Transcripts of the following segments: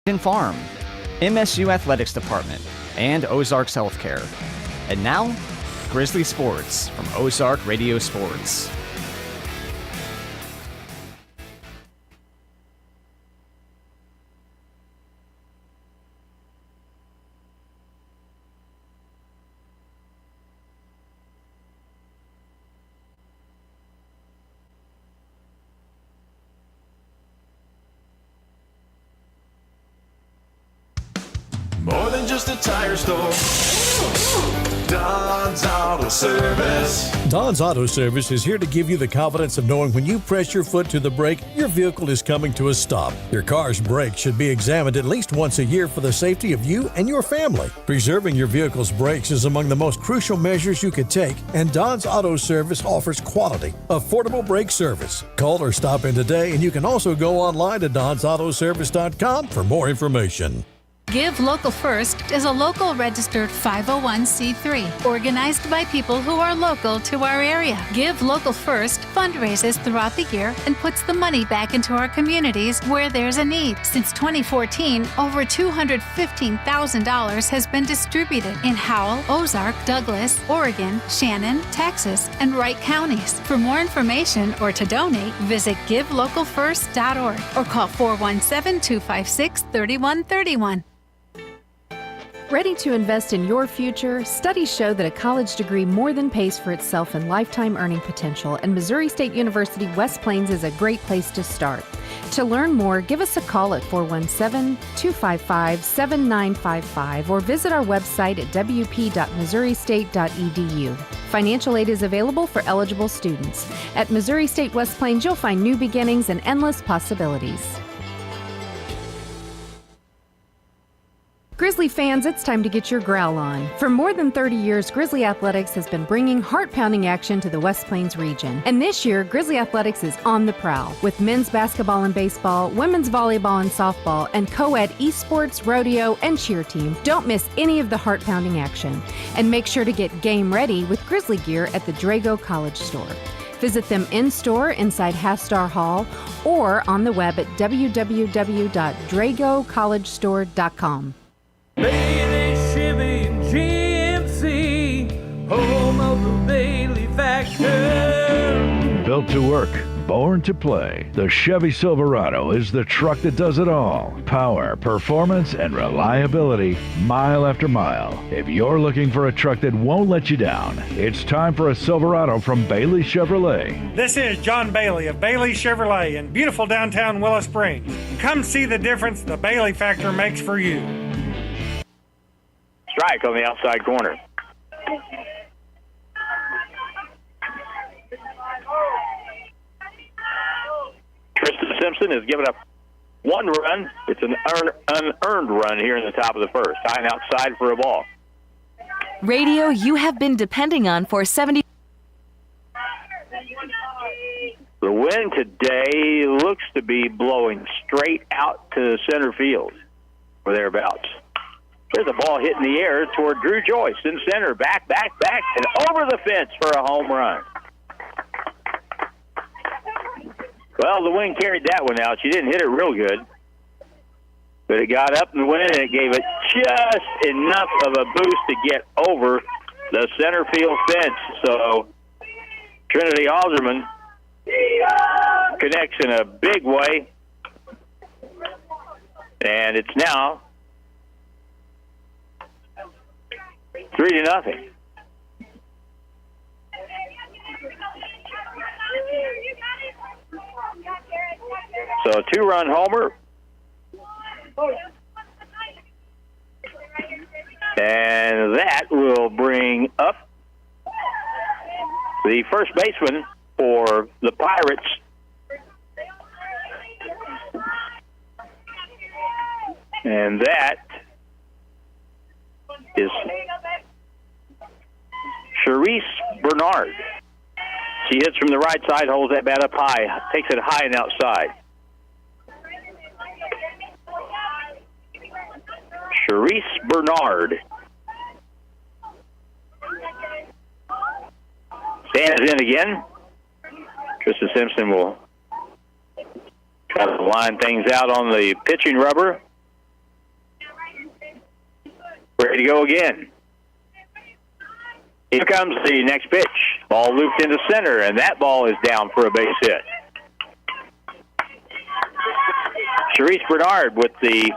Farm, MSU Athletics Department, and Ozarks Healthcare. And now, Grizzly Sports from Ozark Radio Sports. More than just a tire store. Don's Auto Service. Don's Auto Service is here to give you the confidence of knowing when you press your foot to the brake, your vehicle is coming to a stop. Your car's brakes should be examined at least once a year for the safety of you and your family. Preserving your vehicle's brakes is among the most crucial measures you could take, and Don's Auto Service offers quality, affordable brake service. Call or stop in today, and you can also go online to donsautoservice.com for more information. Give Local First is a local registered 501c3 organized by people who are local to our area. Give Local First fundraises throughout the year and puts the money back into our communities where there's a need. Since 2014, over $215,000 has been distributed in Howell, Ozark, Douglas, Oregon, Shannon, Texas, and Wright counties. For more information or to donate, visit givelocalfirst.org or call 417-256-3131. Ready to invest in your future? Studies show that a college degree more than pays for itself in lifetime earning potential, and Missouri State University West Plains is a great place to start. To learn more, give us a call at 417-255-7955 or visit our website at wp.missouristate.edu. Financial aid is available for eligible students. At Missouri State West Plains, you'll find new beginnings and endless possibilities. Grizzly fans, it's time to get your growl on. For more than 30 years, Grizzly Athletics has been bringing heart-pounding action to the West Plains region. And this year, Grizzly Athletics is on the prowl with men's basketball and baseball, women's volleyball and softball, and co-ed esports, rodeo, and cheer team. Don't miss any of the heart-pounding action. And make sure to get game ready with Grizzly gear at the Drago College Store. Visit them in-store inside Hastar Hall or on the web at www.dragocollegestore.com. Bailey, Chevy, and GMC, home of the Bailey Factor. Built to work, born to play. The Chevy Silverado is the truck that does it all. Power, performance, and reliability, mile after mile. If you're looking for a truck that won't let you down, it's time for a Silverado from Bailey Chevrolet. This is John Bailey of Bailey Chevrolet in beautiful downtown Willow Springs. Come see the difference the Bailey Factor makes for you. Strike on the outside corner. Tristan Simpson has given up one run. It's an unearned run here in the top of the first. High and outside for a ball. Radio you have been depending on for 70. The wind today looks to be blowing straight out to center field or thereabouts. There's a ball hitting the air toward Drew Joyce in center. Back, and over the fence for a home run. Well, the wind carried that one out. She didn't hit it real good. But it got up in the wind, and it gave it just enough of a boost to get over the center field fence. So Trinity Alderman connects in a big way. And it's now 3-0. So a two-run homer. And that will bring up the first baseman for the Pirates. And that is Charisse Bernard. She hits from the right side, holds that bat up high, takes it high and outside. Charisse Bernard stands in again. Krista Simpson will try to line things out on the pitching rubber. Ready to go again. Here comes the next pitch. Ball looped into center, and that ball is down for a base hit. Sharice Bernard with the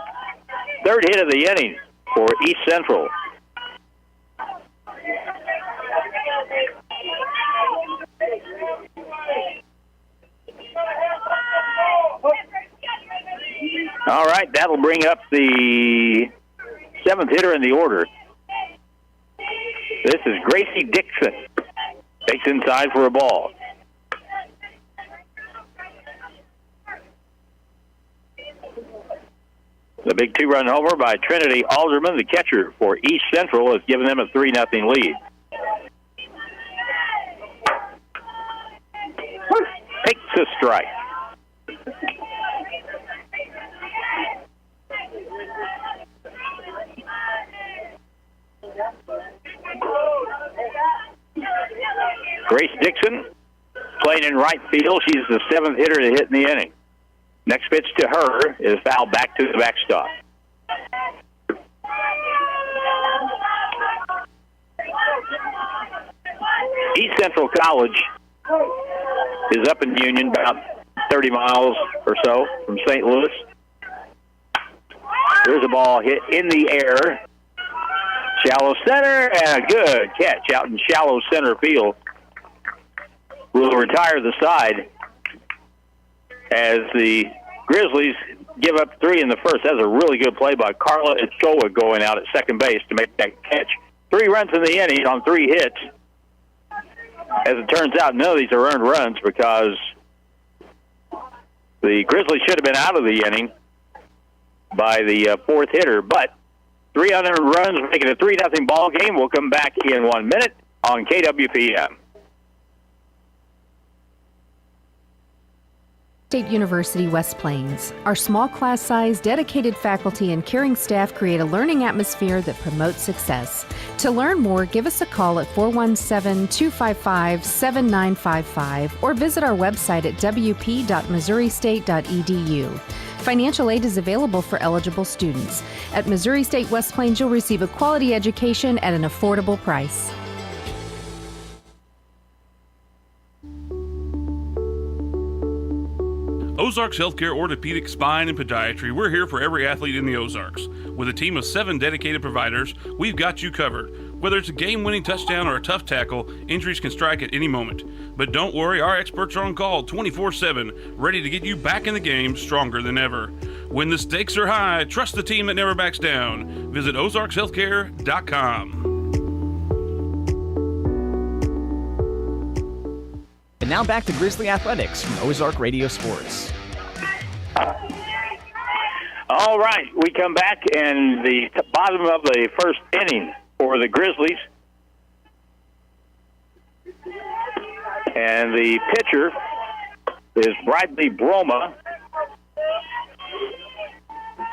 third hit of the inning for East Central. All right, that'll bring up the seventh hitter in the order. This is Gracie Dixon. Takes inside for a ball. The big two-run homer by Trinity Alderman, the catcher for East Central, has given them a 3-0 lead. Takes a strike. Grace Dixon playing in right field. She's the seventh hitter to hit in the inning. Next pitch to her is fouled back to the backstop. East Central College is up in Union, about 30 miles or so from St. Louis. There's a ball hit in the air. Shallow center, and a good catch out in shallow center field. Will retire the side as the Grizzlies give up 3 in the first. That's a really good play by Carla Ochoa going out at second base to make that catch. 3 runs in the inning on 3 hits. As it turns out, none of these are earned runs because the Grizzlies should have been out of the inning by the fourth hitter. But 3 unearned runs, making a 3-0 ball game. We'll come back in 1 minute on KWPM. State University West Plains. Our small class size, dedicated faculty, and caring staff create a learning atmosphere that promotes success. To learn more, give us a call at 417-255-7955 or visit our website at wp.missouristate.edu. Financial aid is available for eligible students. At Missouri State West Plains, you'll receive a quality education at an affordable price. Ozarks Healthcare Orthopedic, Spine, and Podiatry. We're here for every athlete in the Ozarks. With a team of 7 dedicated providers, we've got you covered. Whether it's a game-winning touchdown or a tough tackle, injuries can strike at any moment. But don't worry, our experts are on call 24/7, ready to get you back in the game stronger than ever. When the stakes are high, trust the team that never backs down. Visit ozarkshealthcare.com. And now back to Grizzly Athletics from Ozark Radio Sports. All right, we come back, and the bottom of the first inning for the Grizzlies. And the pitcher is Bradley Broma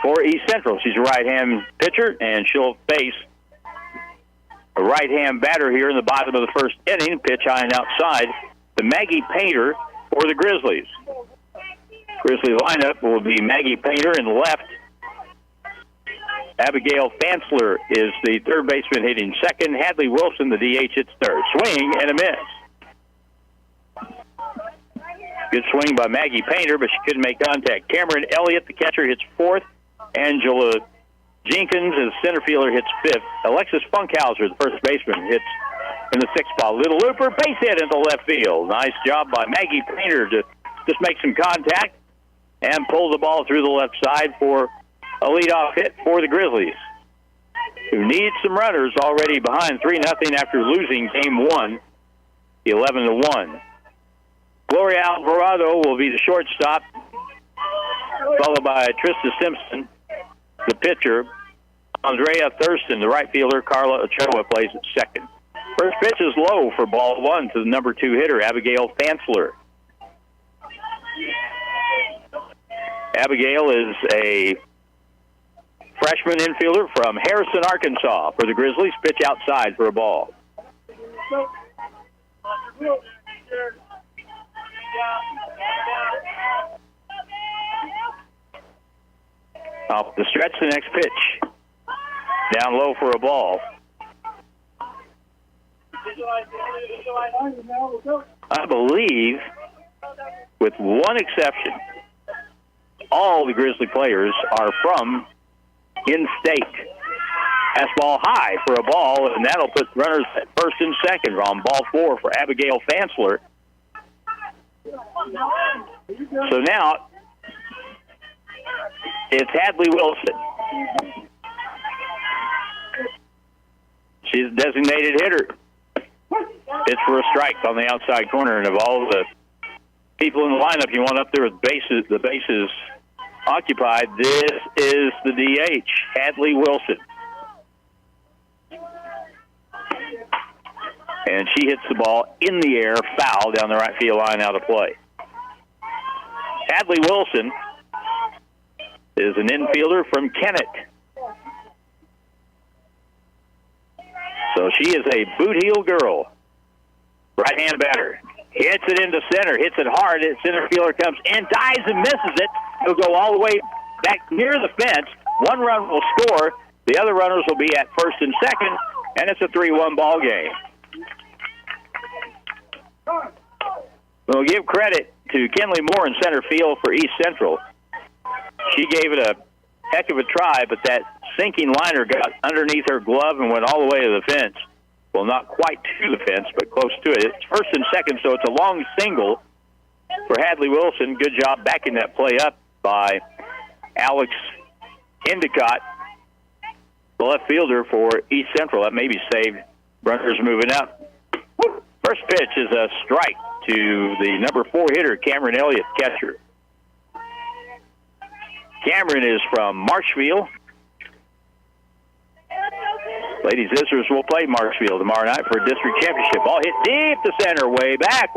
for East Central. She's a right-hand pitcher, and she'll face a right-hand batter here in the bottom of the first inning. Pitch high and outside. The Maggie Painter for the Grizzlies. Grizzly lineup will be Maggie Painter in left. Abigail Fansler is the third baseman hitting second. Hadley Wilson, the DH, hits third. Swing and a miss. Good swing by Maggie Painter, but she couldn't make contact. Cameron Elliott, the catcher, hits fourth. Angela Jenkins, the center fielder, hits fifth. Alexis Funkhauser, the first baseman, hits in the sixth spot. Little looper, base hit into left field. Nice job by Maggie Painter to just make some contact and pull the ball through the left side for a leadoff hit for the Grizzlies, who need some runners already behind 3-0 after losing game 1, 11-1. Gloria Alvarado will be the shortstop, followed by Trista Simpson, the pitcher. Andrea Thurston, the right fielder. Carla Ochoa plays at second. First pitch is low for ball 1 to the number 2 hitter, Abigail Fansler. Abigail is a freshman infielder from Harrison, Arkansas for the Grizzlies. Pitch outside for a ball. Off the stretch, the next pitch. down low for a ball. I believe, with one exception, all the Grizzly players are from in-state. Fastball high for a ball, and that'll put runners at first and second on ball 4 for Abigail Fansler. So now it's Hadley Wilson. She's a designated hitter. It's for a strike on the outside corner, and of all the people in the lineup you want up there with the bases occupied, this is the DH, Hadley Wilson. And she hits the ball in the air, foul down the right field line, out of play. Hadley Wilson is an infielder from Kennett. So she is a boot heel girl. Right-hand batter. Hits it into center. Hits it hard. The center fielder comes in, dives and misses it. It'll go all the way back near the fence. One run will score. The other runners will be at first and second, and it's a 3-1 ball game. We'll give credit to Kenley Moore in center field for East Central. She gave it a heck of a try, but that sinking liner got underneath her glove and went all the way to the fence. Well, not quite to the fence, but close to it. It's first and second, so it's a long single for Hadley Wilson. Good job backing that play up by Alex Endicott, the left fielder for East Central. That maybe saved runners moving up. First pitch is a strike to the number 4 hitter, Cameron Elliott, catcher. Cameron is from Marshfield. Lady Sisters will play Marshfield tomorrow night for a district championship. Ball hit deep to center, way back,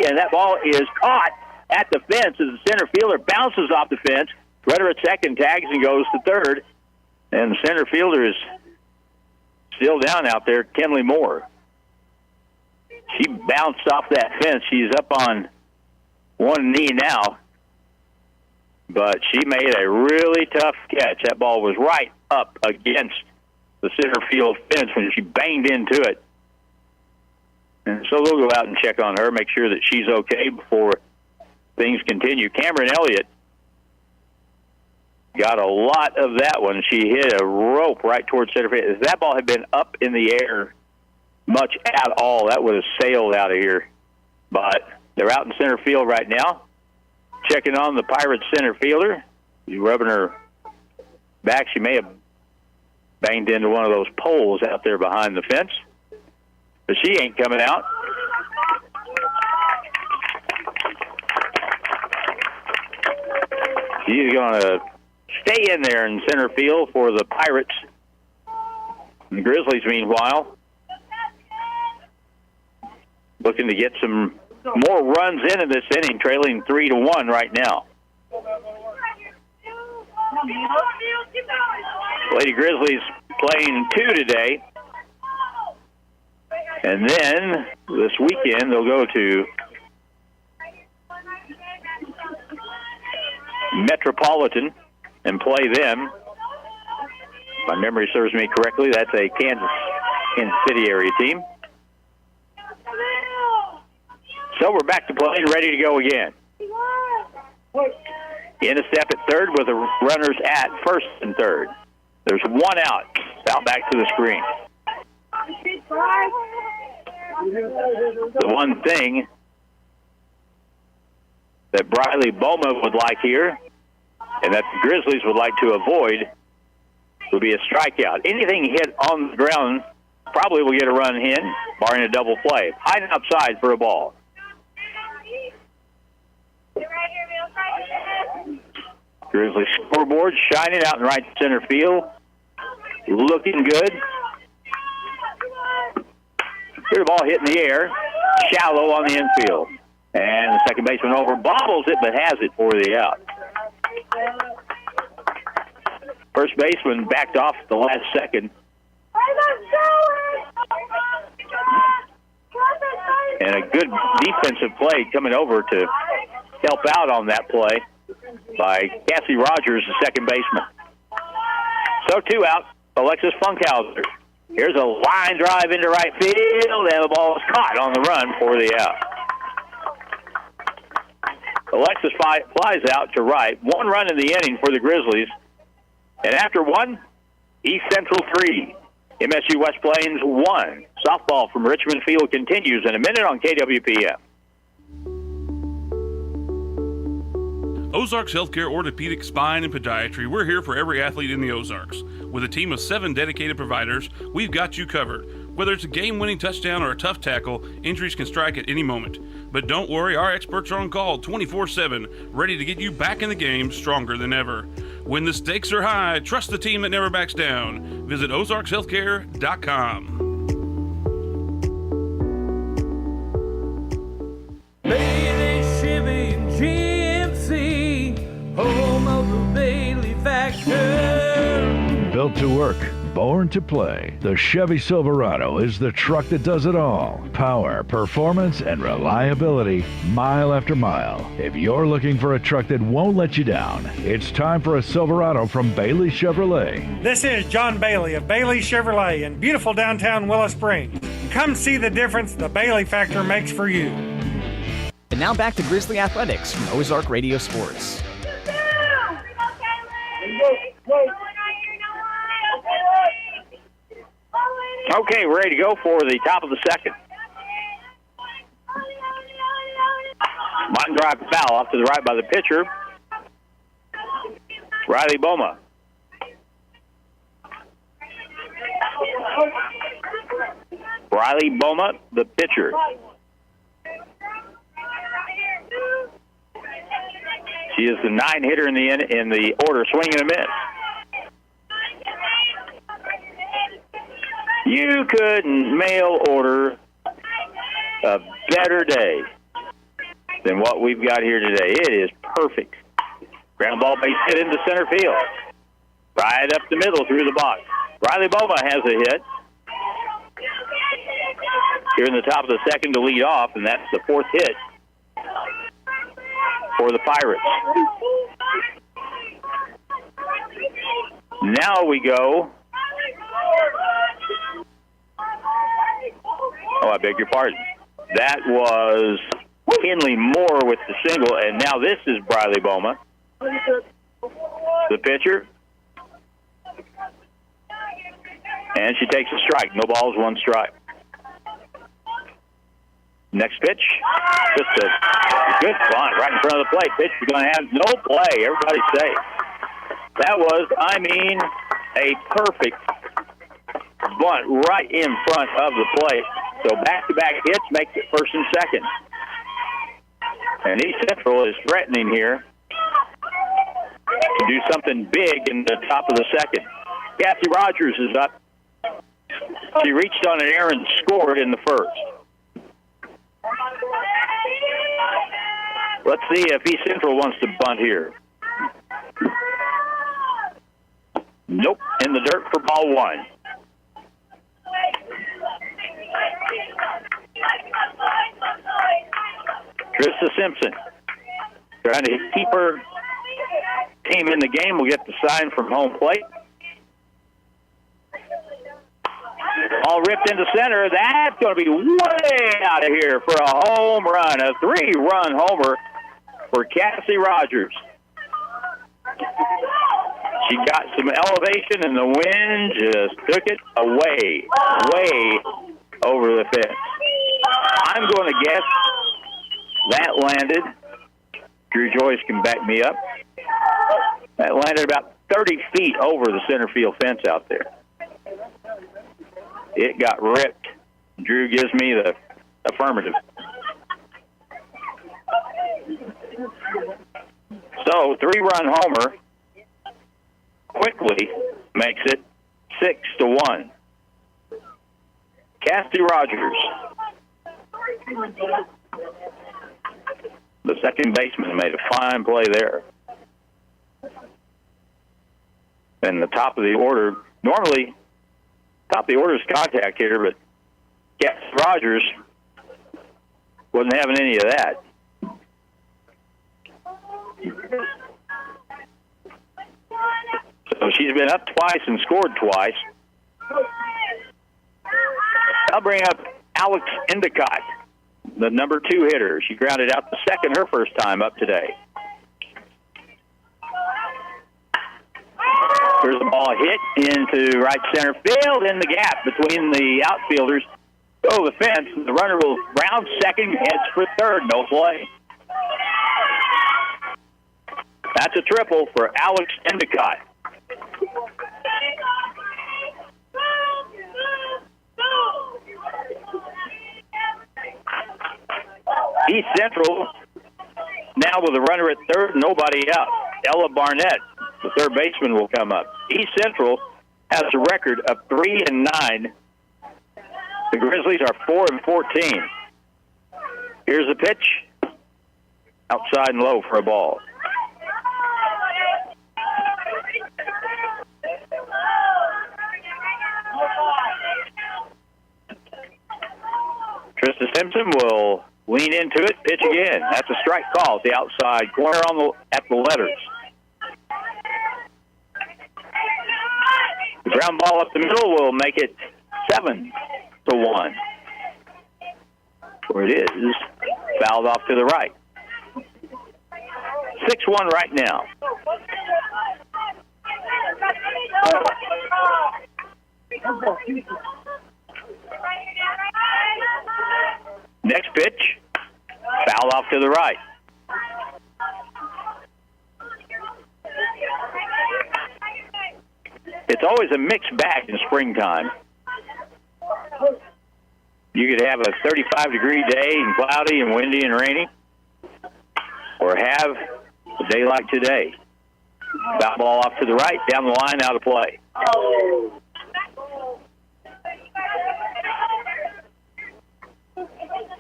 and that ball is caught at the fence as the center fielder bounces off the fence. Runner at second tags and goes to third, and the center fielder is still down out there, Kenley Moore. She bounced off that fence. She's up on one knee now, but she made a really tough catch. That ball was right up against the center field fence when she banged into it. And so they'll go out and check on her, make sure that she's okay before things continue. Cameron Elliott got a lot of that one. She hit a rope right towards center field. If that ball had been up in the air much at all, that would have sailed out of here. But they're out in center field right now, checking on the Pirates center fielder. She's rubbing her back. She may have banged into one of those poles out there behind the fence, but she ain't coming out. She's going to stay in there in center field for the Pirates. The Grizzlies, meanwhile, looking to get some more runs in this inning, trailing 3-1 right now. Lady Grizzlies playing 2 today. And then this weekend they'll go to Metropolitan and play them. If my memory serves me correctly, that's a Kansas City area team. So we're back to playing, ready to go again. In a step at third with the runners at first and third. There's one out. Out back to the screen. The one thing that Briley Bowman would like here, and that the Grizzlies would like to avoid, would be a strikeout. Anything hit on the ground probably will get a run in, barring a double play. High and upside for a ball. Grizzlies scoreboard shining out in right center field. Looking good. Here's the ball hit in the air. Shallow on the infield. And the second baseman over bobbles it, but has it for the out. First baseman backed off at the last second. And a good defensive play coming over to help out on that play by Cassie Rogers, the second baseman. So 2 out, Alexis Funkhauser. Here's a line drive into right field, and the ball is caught on the run for the out. Alexis flies out to right. 1 run in the inning for the Grizzlies. And after 1, East Central 3, MSU West Plains 1. Softball from Richmond Field continues in a minute on KWPM. Ozarks Healthcare Orthopedic, Spine, and Podiatry. We're here for every athlete in the Ozarks. With a team of 7 dedicated providers, we've got you covered. Whether it's a game-winning touchdown or a tough tackle, injuries can strike at any moment. But don't worry, our experts are on call 24/7, ready to get you back in the game stronger than ever. When the stakes are high, trust the team that never backs down. Visit ozarkshealthcare.com. Bailey Chevy and GMC, home of the Bailey factor. Built to work, born to play. The Chevy Silverado is the truck that does it all. Power, performance, and reliability, mile after mile. If you're looking for a truck that won't let you down, it's time for a Silverado from Bailey Chevrolet. This is John Bailey of Bailey Chevrolet in beautiful downtown Willow Springs. Come see the difference the Bailey factor makes for you. And now back to Grizzly Athletics from Ozark Radio Sports. Okay, we're ready to go for the top of the second. Line drive foul off to the right by the pitcher, Riley Boma. Riley Boma, the pitcher. She is the 9 hitter in the order, swing and a miss. You couldn't mail order a better day than what we've got here today. It is perfect. Ground ball base hit into center field. Right up the middle through the box. Riley Boma has a hit. Here in the top of the second to lead off, and that's the 4th hit for the Pirates. Now we go. Oh, I beg your pardon. That was Kinley Moore with the single, and now this is Briley Boma, the pitcher. And she takes a strike. No balls, 1 strike. Next pitch, just a good bunt right in front of the plate. Pitch is going to have no play. Everybody safe. That was, a perfect bunt right in front of the plate. So back-to-back hits makes it first and second. And East Central is threatening here to do something big in the top of the second. Kathy Rogers is up. She reached on an error and scored in the first. Let's see if East Central wants to bunt here. Nope, in the dirt for ball 1. Trista Simpson trying to keep her team in the game. Will get the sign from home plate. All ripped into center. That's going to be way out of here for a home run, a 3-run homer for Cassie Rogers. She got some elevation, and the wind just took it way over the fence. I'm going to guess that landed, Drew Joyce can back me up, that landed about 30 feet over the center field fence out there. It got ripped. Drew gives me the affirmative. So, 3-run homer quickly makes it 6-1. Cassie Rogers, the second baseman, made a fine play there. And the top of the order, normally top of the order is contact here, but Cassie Rogers wasn't having any of that. So She's been up twice and scored twice. I'll bring up Alex Endicott, the number 2 hitter. She grounded out the second her first time up today. There's the ball hit into right center field in the gap between the outfielders. Go the fence. The runner will round second, heads for third. No play. That's a triple for Alex Endicott. East Central now with a runner at third, nobody out. Ella Barnett, the third baseman, will come up. East Central has a record of 3-9. The Grizzlies are 4-14. Here's the pitch. Outside and low for a ball. Trista Simpson will lean into it, pitch again. That's a strike call at the outside corner at the letters. The ground ball up the middle will make it 7-1. Where it is, fouled off to the right. 6-1 right now. Next pitch, fouled off to the right. It's always a mixed bag in springtime. You could have a 35-degree day and cloudy and windy and rainy, or have a day like today. Foul ball off to the right, down the line, out of play.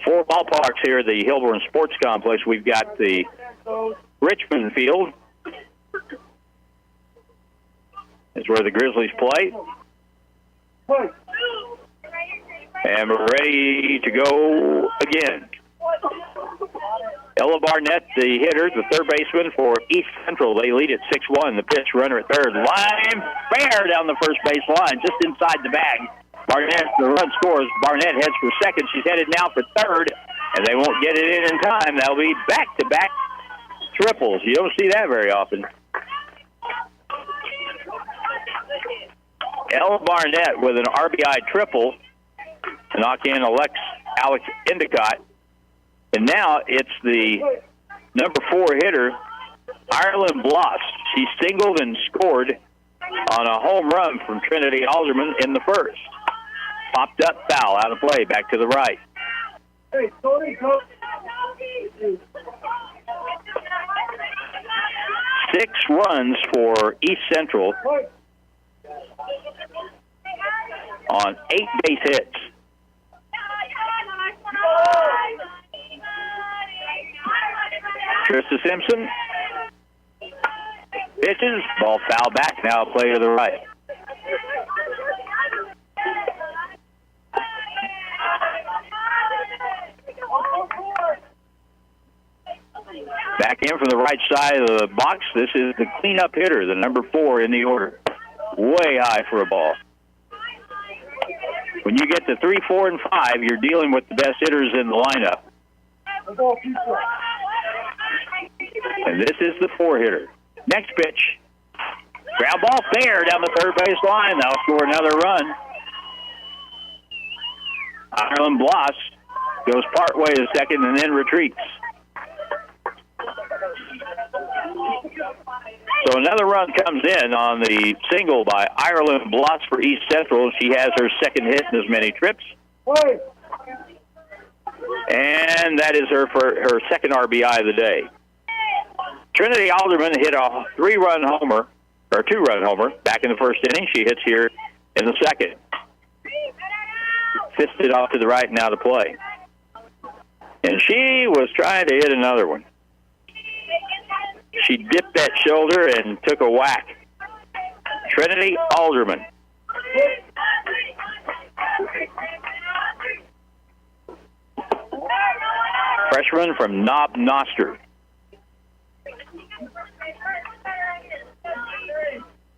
Four ballparks here at the Hilborn Sports Complex. We've got the Richmond Field. Is where the Grizzlies play. And we're ready to go again. Ella Barnett, the hitter, the third baseman for East Central. They lead at 6-1. The pitch, runner at third. Line fair down the first base line, just inside the bag. Barnett, the run scores. Barnett heads for second. She's headed now for third, and they won't get it in time. That'll be back-to-back triples. You don't see that very often. Ella Barnett with an RBI triple to knock in Alex Endicott. And now it's the number 4 hitter, Ireland Bloss. She singled and scored on a home run from Trinity Alderman in the first. Popped up, foul, out of play, back to the right. Hey, Tony, go. 6 runs for East Central on 8 base hits. Trista Simpson pitches, ball foul back, now play to the right. Back in from the right side of the box. This is the cleanup hitter, the number 4 in the order. Way high for a ball. When you get to 3, 4, and 5, you're dealing with the best hitters in the lineup. And this is the 4 hitter. Next pitch. Ground ball fair down the third base line. They'll score another run. Ireland Bloss goes part way to second and then retreats. So another run comes in on the single by Ireland Bloss for East Central. She has her second hit in as many trips. And that is her second RBI of the day. Trinity Alderman hit a 2-run homer back in the first inning. She hits here in the second. Fisted off to the right and out of play. And she was trying to hit another one. She dipped that shoulder and took a whack. Trinity Alderman. Freshman from Knob Noster.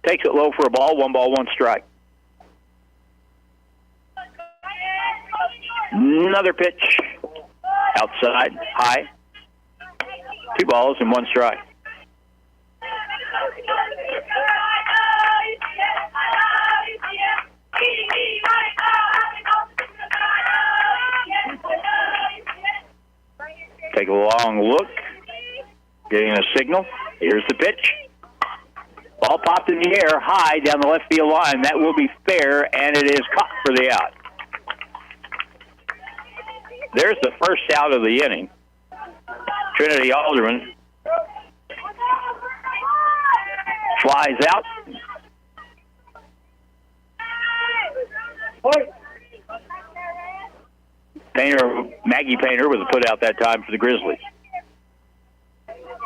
takes it low for a ball, 1 strike. Another pitch, outside, high. 2 balls and 1 strike. Take a long look, getting a signal. Here's the pitch. Ball popped in the air, high down the left field line. That will be fair, and it is caught for the out. There's the first out of the inning. Trinity Alderman flies out. Maggie Painter with a put out that time for the Grizzlies.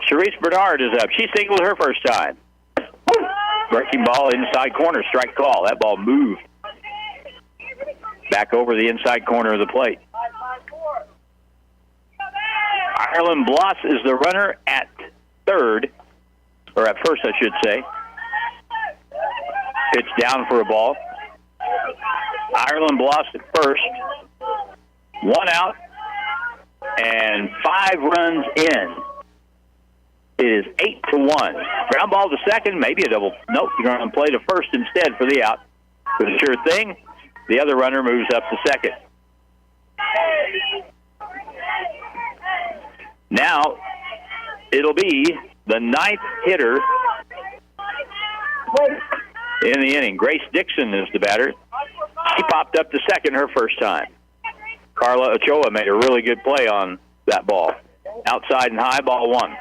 Charisse Bernard is up. She singled her first time. Breaking ball inside corner, strike call. That ball moved back over the inside corner of the plate. Ireland Bloss is the runner at third, or at first, I should say. Pitch down for a ball. Ireland Bloss at first. 1 out and 5 runs in. It is 8-1. Ground ball to second, maybe a double. Nope, you're going to play to first instead for the out. But a sure thing, the other runner moves up to second. Now, it'll be the 9th hitter in the inning. Grace Dixon is the batter. She popped up to second her first time. Carla Ochoa made a really good play on that ball. Outside and high, ball 1.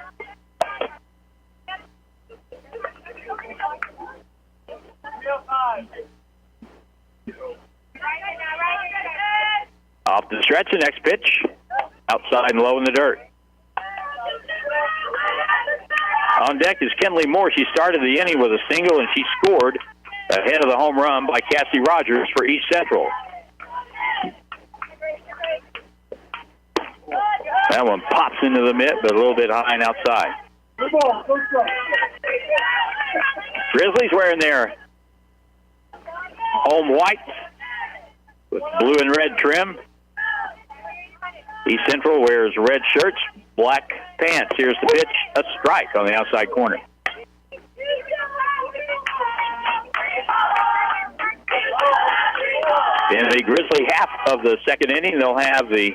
Off the stretch, the next pitch. Outside and low in the dirt. On deck is Kenley Moore. She started the inning with a single, and she scored ahead of the home run by Cassie Rogers for East Central. That one pops into the mitt, but a little bit high and outside. Grizzlies wearing their home white with blue and red trim. East Central wears red shirts, black pants. Here's the pitch, a strike on the outside corner. In the Grizzly half of the second inning, they'll have the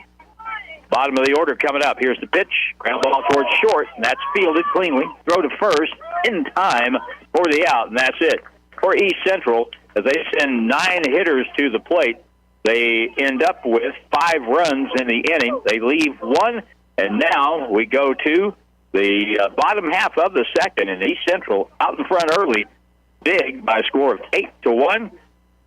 bottom of the order coming up. Here's the pitch, ground ball towards short, and that's fielded cleanly. Throw to first in time for the out, and that's it. For East Central, as they send 9 hitters to the plate, they end up with 5 runs in the inning. They leave 1, and now we go to the bottom half of the second, and East Central out in front early, big by a score of 8-1.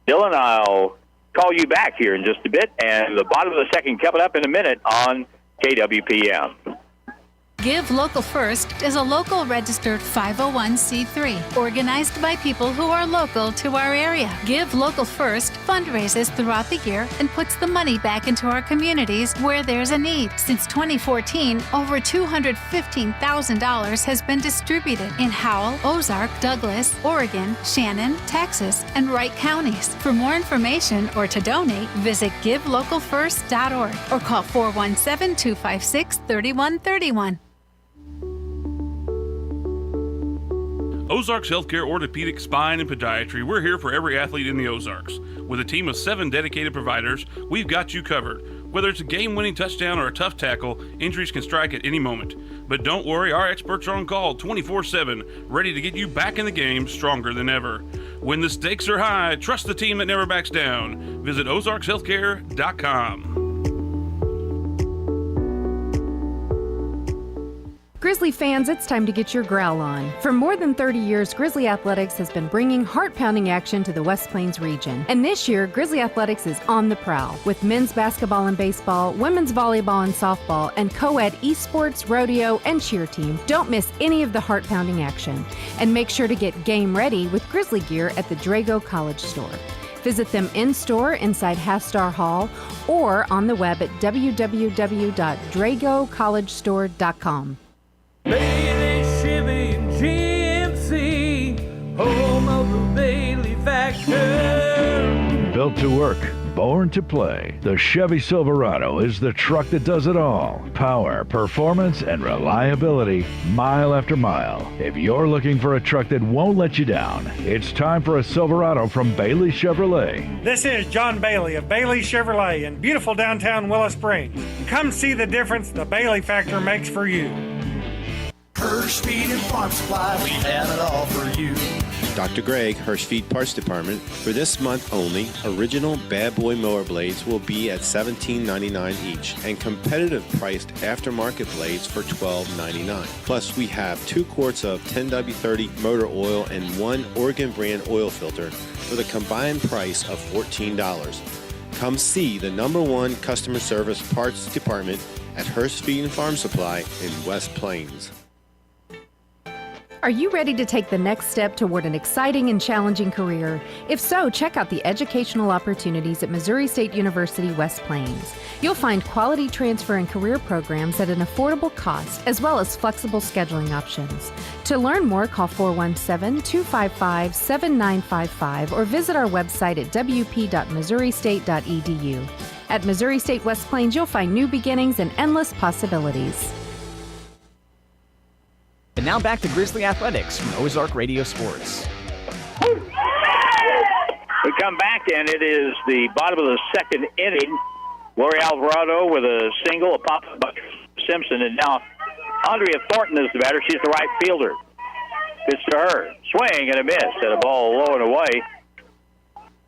Dylan, I'll call you back here in just a bit, and the bottom of the second coming up in a minute on KWPM. Give Local First is a local registered 501c3 organized by people who are local to our area. Give Local First fundraises throughout the year and puts the money back into our communities where there's a need. Since 2014, over $215,000 has been distributed in Howell, Ozark, Douglas, Oregon, Shannon, Texas, and Wright counties. For more information or to donate, visit givelocalfirst.org or call 417-256-3131. Ozarks Healthcare Orthopedic Spine and Podiatry. We're here for every athlete in the Ozarks. With a team of 7 dedicated providers, we've got you covered. Whether it's a game-winning touchdown or a tough tackle, injuries can strike at any moment. But don't worry, our experts are on call 24/7, ready to get you back in the game stronger than ever. When the stakes are high, trust the team that never backs down. Visit ozarkshealthcare.com. Grizzly fans, it's time to get your growl on. For more than 30 years, Grizzly Athletics has been bringing heart-pounding action to the West Plains region. And this year, Grizzly Athletics is on the prowl with men's basketball and baseball, women's volleyball and softball, and co-ed esports, rodeo, and cheer team. Don't miss any of the heart-pounding action. And make sure to get game ready with Grizzly gear at the Drago College Store. Visit them in-store inside Half-Star Hall or on the web at www.dragocollegestore.com. Bailey Chevy and GMC, home of Built to work, born to play, the Chevy Silverado is the truck that does it all. Power, performance, and reliability, mile after mile. If you're looking for a truck that won't let you down, it's time for a Silverado from Bailey Chevrolet. This is John Bailey of Bailey Chevrolet in beautiful downtown Willow Springs. Come see the difference the Bailey factor makes for you. Hirsch Feed and Farm Supply, we have it all for you. Dr. Greg, Hirsch Feed Parts Department. For this month only, original Bad Boy mower blades will be at $17.99 each and competitive priced aftermarket blades for $12.99. Plus, we have 2 quarts of 10W30 motor oil and 1 Oregon brand oil filter for the combined price of $14. Come see the #1 customer service parts department at Hirsch Feed and Farm Supply in West Plains. Are you ready to take the next step toward an exciting and challenging career? If so, check out the educational opportunities at Missouri State University West Plains. You'll find quality transfer and career programs at an affordable cost, as well as flexible scheduling options. To learn more, call 417-255-7955 or visit our website at wp.missouristate.edu. At Missouri State West Plains, you'll find new beginnings and endless possibilities. And now back to Grizzly Athletics from Ozark Radio Sports. We come back, and it is the bottom of the second inning. Lori Alvarado with a single, a pop by Simpson, and now Andrea Thornton is the batter. She's the right fielder. Pitch to her. Swing and a miss. And a ball low and away.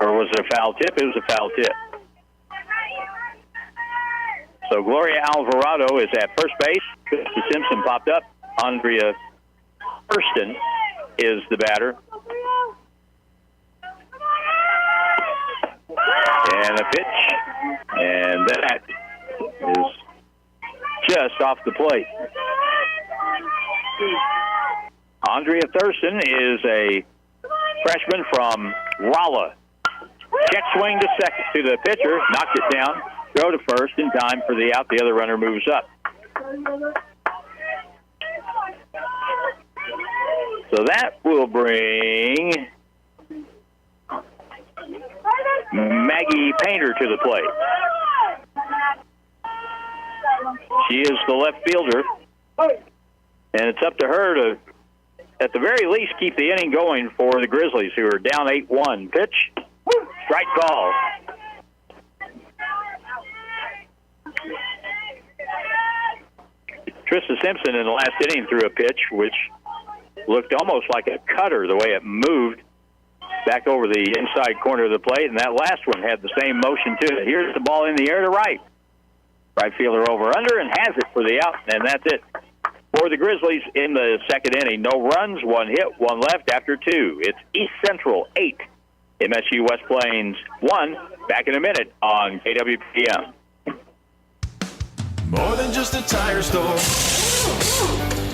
Or was it a foul tip? It was a foul tip. So Gloria Alvarado is at first base. Pitch to Simpson popped up. Andrea Thurston is the batter. And a pitch. And that is just off the plate. Andrea Thurston is a freshman from Rolla. Check swing to second to the pitcher. Knocked it down. Throw to first in time for the out. The other runner moves up. So that will bring Maggie Painter to the plate. She is the left fielder, and it's up to her to, at the very least, keep the inning going for the Grizzlies, who are down 8-1. Pitch, strike ball. Trista Simpson in the last inning threw a pitch which looked almost like a cutter the way it moved back over the inside corner of the plate, and that last one had the same motion to it. Here's the ball in the air to right. Right fielder over under and has it for the out, and that's it for the Grizzlies in the second inning. No runs, 1 hit, 1 left after 2. It's East Central 8, MSU West Plains 1. Back in a minute on KWPM. More than just a tire store.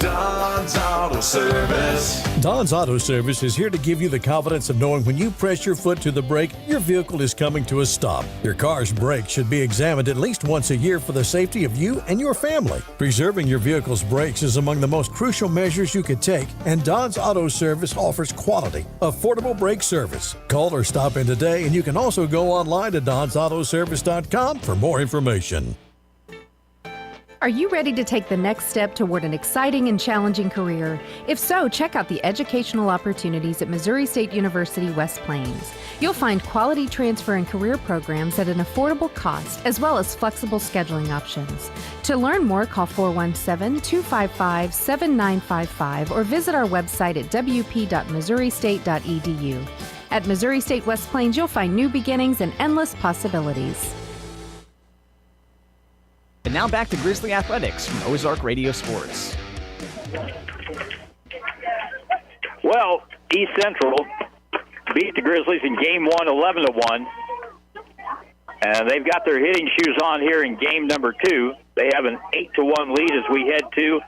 Don's Auto Service. Don's Auto Service is here to give you the confidence of knowing when you press your foot to the brake, your vehicle is coming to a stop. Your car's brakes should be examined at least once a year for the safety of you and your family. Preserving your vehicle's brakes is among the most crucial measures you could take, and Don's Auto Service offers quality, affordable brake service. Call or stop in today, and you can also go online to donsautoservice.com for more information. Are you ready to take the next step toward an exciting and challenging career? If so, check out the educational opportunities at Missouri State University West Plains. You'll find quality transfer and career programs at an affordable cost, as well as flexible scheduling options. To learn more, call 417-255-7955 or visit our website at wp.missouristate.edu. At Missouri State West Plains, you'll find new beginnings and endless possibilities. And now back to Grizzly Athletics from Ozark Radio Sports. Well, East Central beat the Grizzlies in Game 1, 11-1. And they've got their hitting shoes on here in Game number 2. They have an 8-1 lead as we head to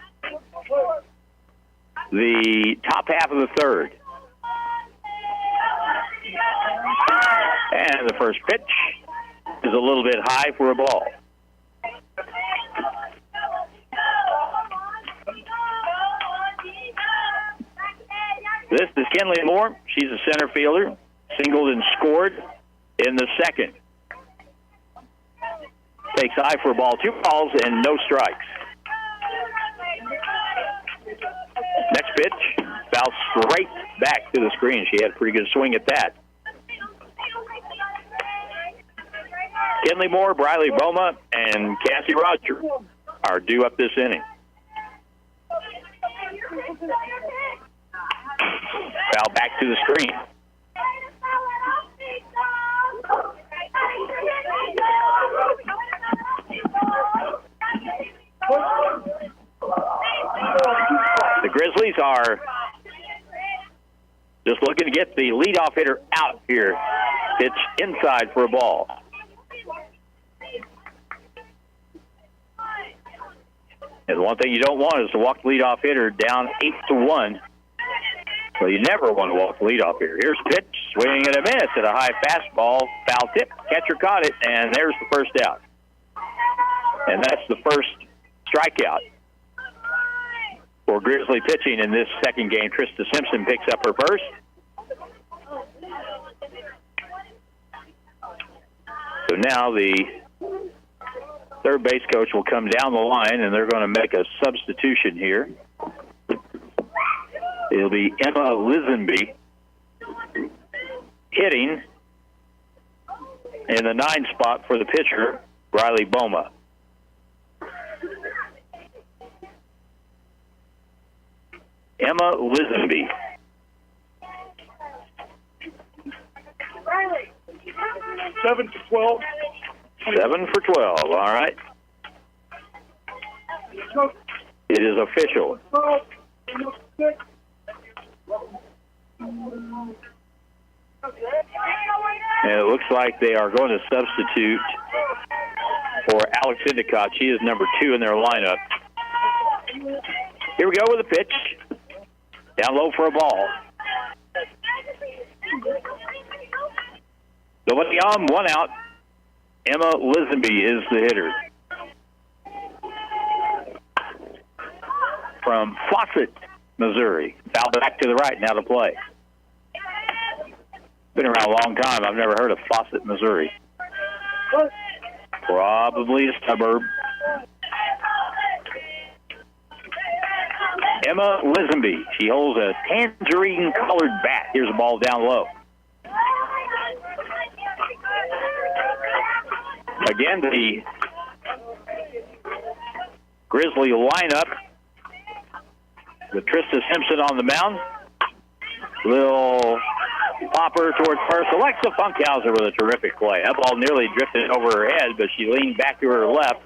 the top half of the third. And the first pitch is a little bit high for a ball. This is Kinley Moore. She's a center fielder, singled and scored in the second. Takes high for a ball, 2 balls and no strikes. Next pitch, bounced straight back to the screen. She had a pretty good swing at that. Kinley Moore, Briley Boma, and Cassie Rogers are due up this inning. Foul back to the screen. The Grizzlies are just looking to get the leadoff hitter out here. It's inside for a ball. And the one thing you don't want is to walk the leadoff hitter down 8-1. Well, you never want to walk the leadoff hitter. Here's a pitch, swing and a miss at a high fastball, foul tip. Catcher caught it, and there's the first out. And that's the first strikeout for Grizzly pitching in this second game. Trista Simpson picks up her first. So now the third base coach will come down the line, and they're going to make a substitution here. It'll be Emma Lisenby hitting in the 9 spot for the pitcher, Riley Boma. Emma Lisenby. Riley, 7 for 12. 7 for 12, all right. It is official. And it looks like they are going to substitute for Alex Endicott. She is number 2 in their lineup. Here we go with a pitch. Down low for a ball. Nobody on, 1 out. Emma Lisenby is the hitter. From Fawcett, Missouri. Foul back to the right, now to play. Been around a long time. I've never heard of Fawcett, Missouri. Probably a suburb. Emma Lisenby. She holds a tangerine-colored bat. Here's a ball down low. Again, the Grizzly lineup with Trista Simpson on the mound. Little popper towards first. Alexa Funkhauser with a terrific play. That ball nearly drifted over her head, but she leaned back to her left,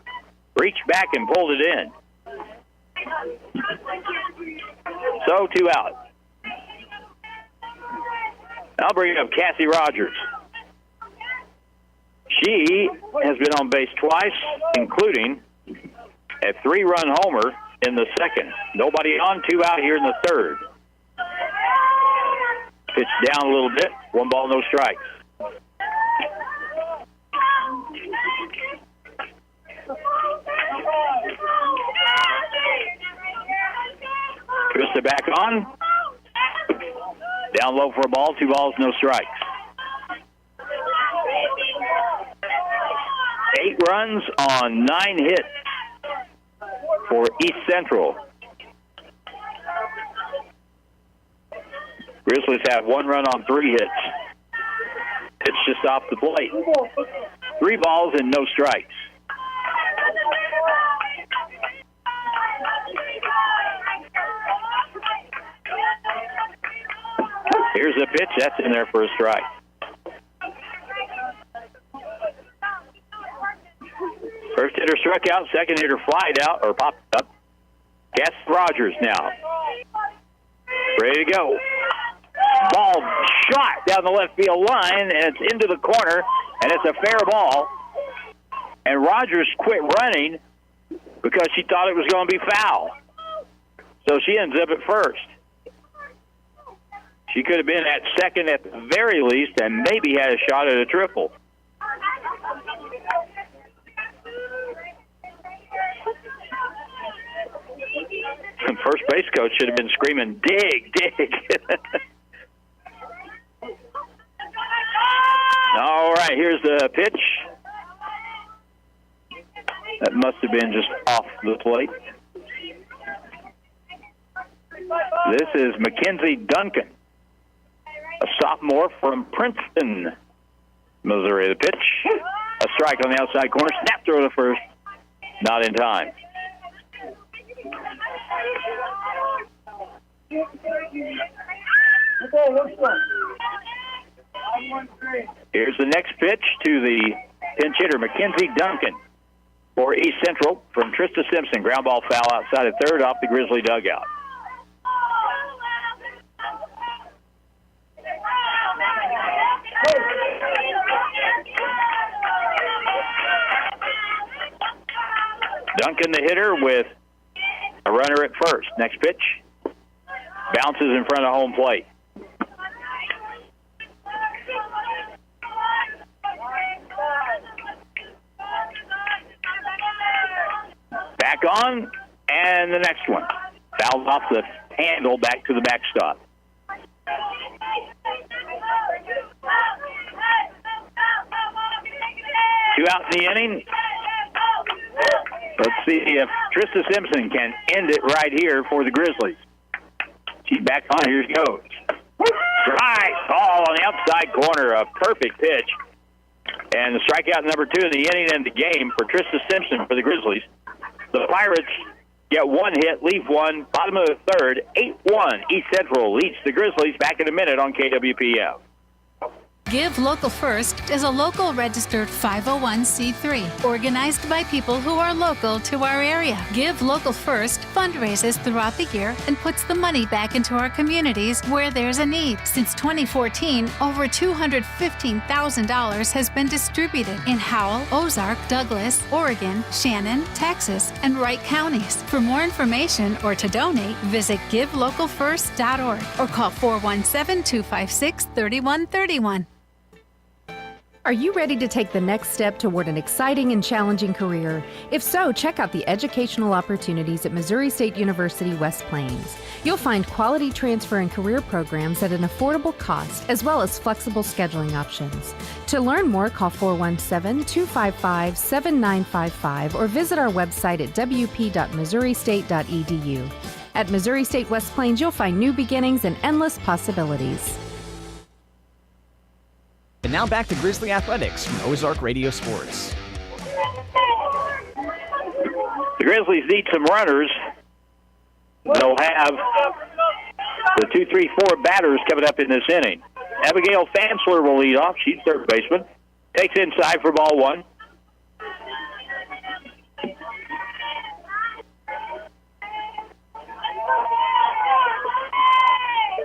reached back and pulled it in. So 2 out. I'll bring up Cassie Rogers. She has been on base twice, including a 3-run homer in the second. Nobody on, 2 out here in the third. Pitch down a little bit. 1 ball, no strikes. Trista back on. Down low for a ball. 2 balls, no strikes. 8 runs on 9 hits for East Central. Grizzlies have 1 run on 3 hits. It's just off the plate. 3 balls and no strikes. Here's a pitch. That's in there for a strike. First hitter struck out. Second hitter flied out or popped up. Cass Rogers now. Ready to go. Ball shot down the left field line, and it's into the corner, and it's a fair ball. And Rogers quit running because she thought it was going to be foul. So she ends up at first. She could have been at second at the very least and maybe had a shot at a triple. First base coach should have been screaming, dig, dig. All right, here's the pitch. That must have been just off the plate. This is Mackenzie Duncan, a sophomore from Princeton, Missouri. The pitch, a strike on the outside corner, snap throw to first, not in time. Here's the next pitch to the pinch hitter, Mackenzie Duncan, for East Central from Trista Simpson. Ground ball foul outside of third off the Grizzly dugout. Duncan, the hitter, with a runner at first. Next pitch bounces in front of home plate. Back on, and the next one. Fouls off the handle back to the backstop. Two out in the inning. Let's see if Trista Simpson can end it right here for the Grizzlies. She's back on. Here she goes. Strike ball on the outside corner. A perfect pitch. And the strikeout number 2 in the inning and the game for Trista Simpson for the Grizzlies. The Pirates get one hit, leave one. Bottom of the third, 8-1. East Central leads the Grizzlies. Back in a minute on KWPF. Give Local First is a local registered 501c3 organized by people who are local to our area. Give Local First fundraises throughout the year and puts the money back into our communities where there's a need. Since 2014, over $215,000 has been distributed in Howell, Ozark, Douglas, Oregon, Shannon, Texas, and Wright counties. For more information or to donate, visit givelocalfirst.org or call 417-256-3131. Are you ready to take the next step toward an exciting and challenging career? If so, check out the educational opportunities at Missouri State University West Plains. You'll find quality transfer and career programs at an affordable cost, as well as flexible scheduling options. To learn more, call 417-255-7955 or visit our website at wp.missouristate.edu. At Missouri State West Plains, you'll find new beginnings and endless possibilities. And now back to Grizzly Athletics from Ozark Radio Sports. The Grizzlies need some runners. They'll have the 2-3-4 batters coming up in this inning. Abigail Fansler will lead off. She's third baseman. Takes inside for ball one.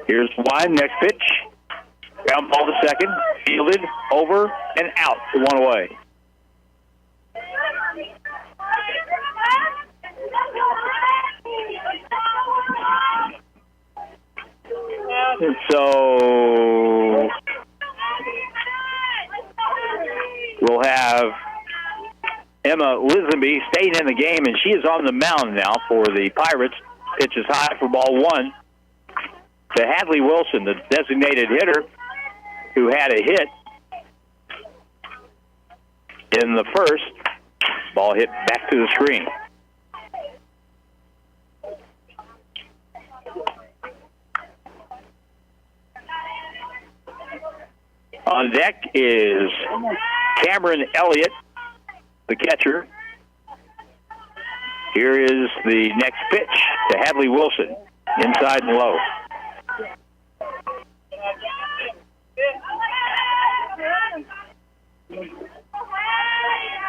Here's one. Next pitch. Ground ball to second, fielded, over, and out, one away. And so we'll have Emma Lisenby staying in the game, and she is on the mound now for the Pirates. Pitch is high for ball one to Hadley Wilson, the designated hitter, who had a hit in the first. Ball hit back to the screen. On deck is Cameron Elliott, the catcher. Here is the next pitch to Hadley Wilson, inside and low.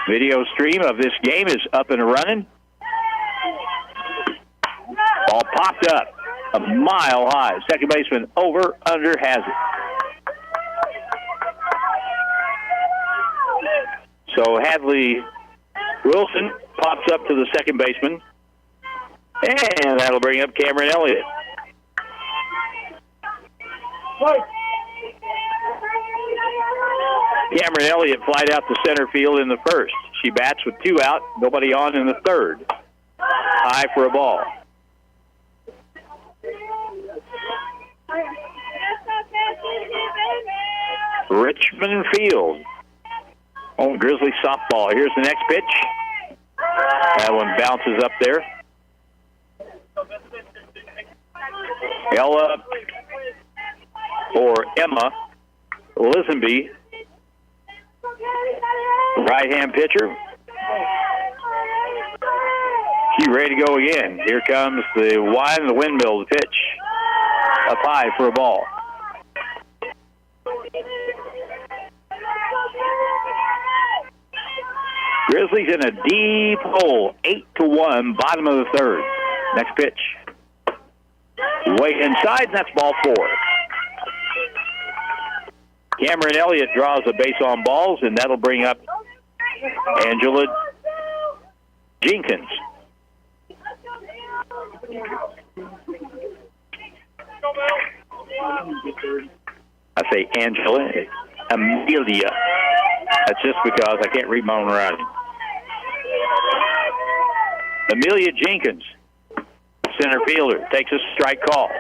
Video stream of this game is up and running. Ball popped up a mile high. Second baseman over, under, has it. So Hadley Wilson pops up to the second baseman, and that'll bring up Cameron Elliott. Cameron Elliott flied out to center field in the first. She bats with two out, nobody on in the third. High for a ball. Richmond Field. Oh, Grizzly softball. Here's the next pitch. That one bounces up there. Ella or Emma Lisenby, right-hand pitcher. She's ready to go again. Here comes the wide and the windmill to pitch. Up high for a ball. Grizzlies in a deep hole, 8-1, bottom of the third. Next pitch. Way inside, and that's ball 4. Cameron Elliott draws a base on balls, and that'll bring up Angela Jenkins. I say Angela, Amelia. That's just because I can't read my own writing. Amelia Jenkins, center fielder, takes a strike call.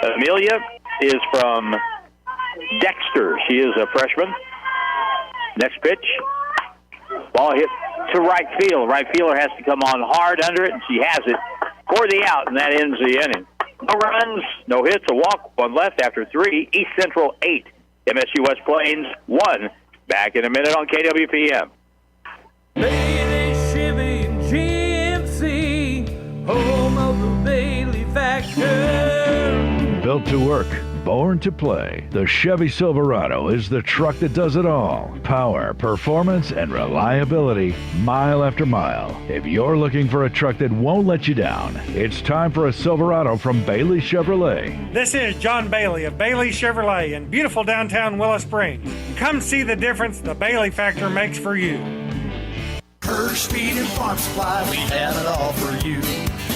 Amelia is from Dexter. She is a freshman. Next pitch. Ball hit to right field. Right fielder has to come on hard under it, and she has it for the out, and that ends the inning. No runs, no hits, a walk, one left after 3. East Central 8, MSU West Plains 1. Back in a minute on KWPM. Bailey Chevy and GMC, home of the Bailey Factor. Built to work, born to play. The Chevy Silverado is the truck that does it all. Power, performance, and reliability, mile after mile. If you're looking for a truck that won't let you down, it's time for a Silverado from Bailey Chevrolet. This is John Bailey of Bailey Chevrolet in beautiful downtown Willow Springs. Come see the difference the Bailey Factor makes for you. Hirsch Feed and Farm Supply, we have it all for you.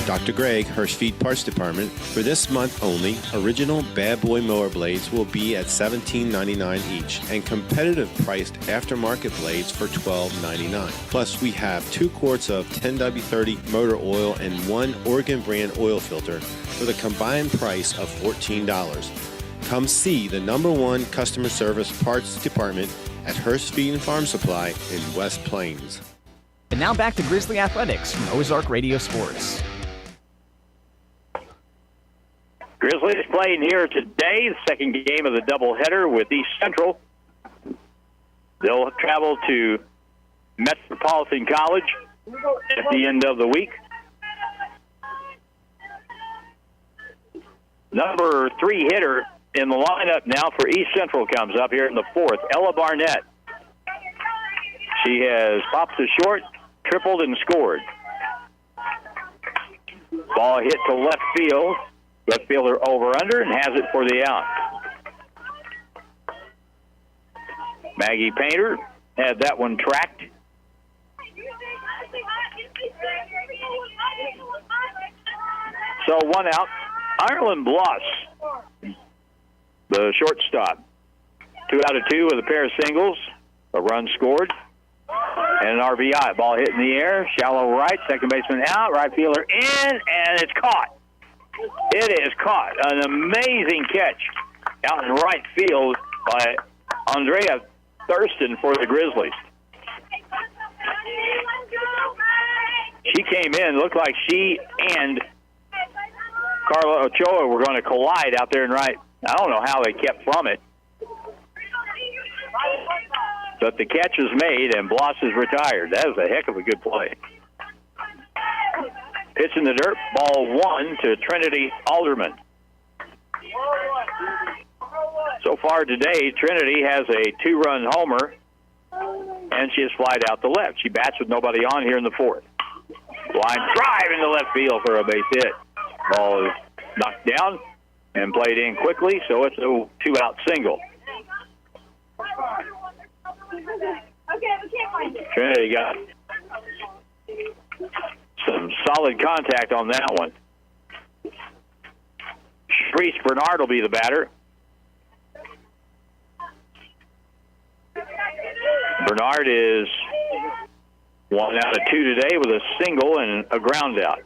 Dr. Greg, Hirsch Feed Parts Department. For this month only, original Bad Boy mower blades will be at $17.99 each, and competitive priced aftermarket blades for $12.99. Plus, we have 2 quarts of 10W30 motor oil and 1 Oregon brand oil filter for the combined price of $14. Come see the #1 customer service parts department at Hirsch Feed and Farm Supply in West Plains. And now back to Grizzly Athletics from Ozark Radio Sports. Grizzlies playing here today, the second game of the doubleheader with East Central. They'll travel to Metropolitan College at the end of the week. Number 3 hitter in the lineup now for East Central comes up here in the 4th, Ella Barnett. She has popped to short, tripled, and scored. Ball hit to left field. Left fielder over under and has it for the out. Maggie Painter had that one tracked. So 1 out. Ireland Bloss, the shortstop. 2 out of 2 with a pair of singles, a run scored, and an RBI. Ball hit in the air, shallow right, second baseman out, right fielder in, and it's caught. It is caught. An amazing catch out in right field by Andrea Thurston for the Grizzlies. She came in, looked like she and Carla Ochoa were going to collide out there in right. I don't know how they kept from it. But the catch was made, and Bloss is retired. That was a heck of a good play. Pitch in the dirt, ball 1 to Trinity Alderman. So far today, Trinity has a 2-run homer, and she has flied out the left. She bats with nobody on here in the 4th. Line drive into left field for a base hit. Ball is knocked down and played in quickly, so it's a 2-out single. Trinity got some solid contact on that one. Shreese Bernard will be the batter. Bernard is 1 out of 2 today with a single and a ground out.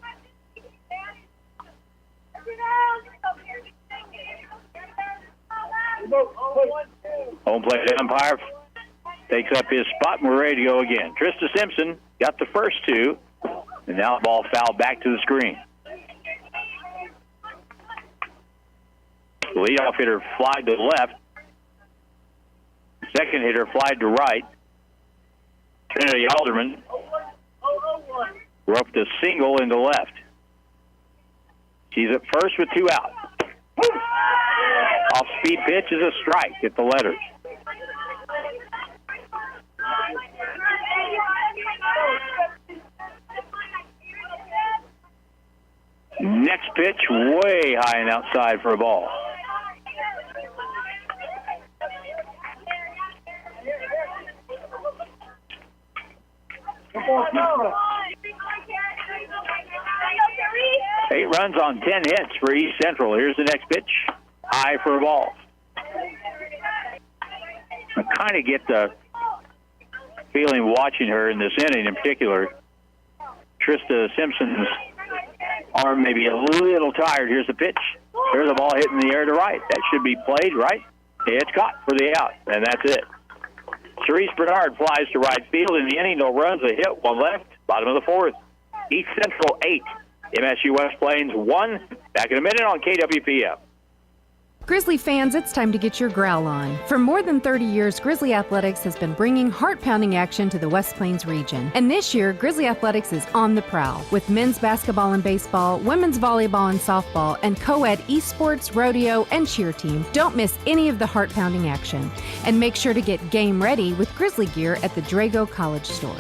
Home plate umpire takes up his spot, and we're ready to go again. Trista Simpson got the first two, and now the ball fouled back to the screen. The leadoff hitter flied to the left. Second hitter flied to right. Trinity Alderman roped a single into left. She's at first with two out. Off-speed pitch is a strike at the letters. Next pitch way high and outside for a ball. Eight runs on 10 hits for East Central. Here's the next pitch. High for a ball. I kind of get the feeling watching her in this inning in particular. Trista Simpson's arm may be a little tired. Here's the pitch. There's the ball hitting the air to right. That should be played right. It's caught for the out, and that's it. Cerise Bernard flies to right field in the inning. No runs, a hit, one left. Bottom of the fourth. East Central 8. MSU West Plains 1. Back in a minute on KWPM. Grizzly fans, it's time to get your growl on. For more than 30 years, Grizzly Athletics has been bringing heart-pounding action to the West Plains region. And this year, Grizzly Athletics is on the prowl with men's basketball and baseball, women's volleyball and softball, and co-ed esports, rodeo, and cheer team. Don't miss any of the heart-pounding action. And make sure to get game ready with Grizzly gear at the Drago College Store.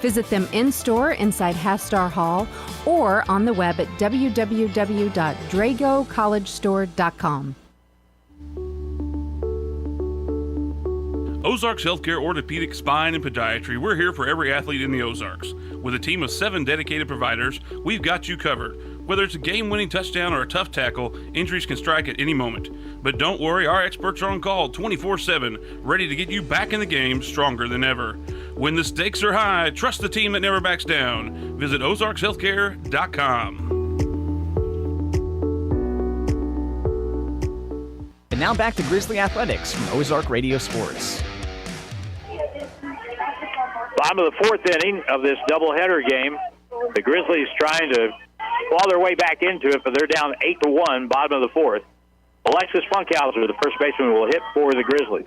Visit them in-store inside Hastar Hall or on the web at www.dragocollegestore.com. Ozarks Healthcare Orthopedic, Spine, and Podiatry. We're here for every athlete in the Ozarks. With a team of 7 dedicated providers, we've got you covered. Whether it's a game-winning touchdown or a tough tackle, injuries can strike at any moment. But don't worry, our experts are on call 24/7, ready to get you back in the game stronger than ever. When the stakes are high, trust the team that never backs down. Visit ozarkshealthcare.com. And now back to Grizzly Athletics from Ozark Radio Sports. Bottom of the fourth inning of this doubleheader game. The Grizzlies trying to claw their way back into it, but they're down 8-1, bottom of the fourth. Alexis Funkhauser, the first baseman, will hit for the Grizzlies.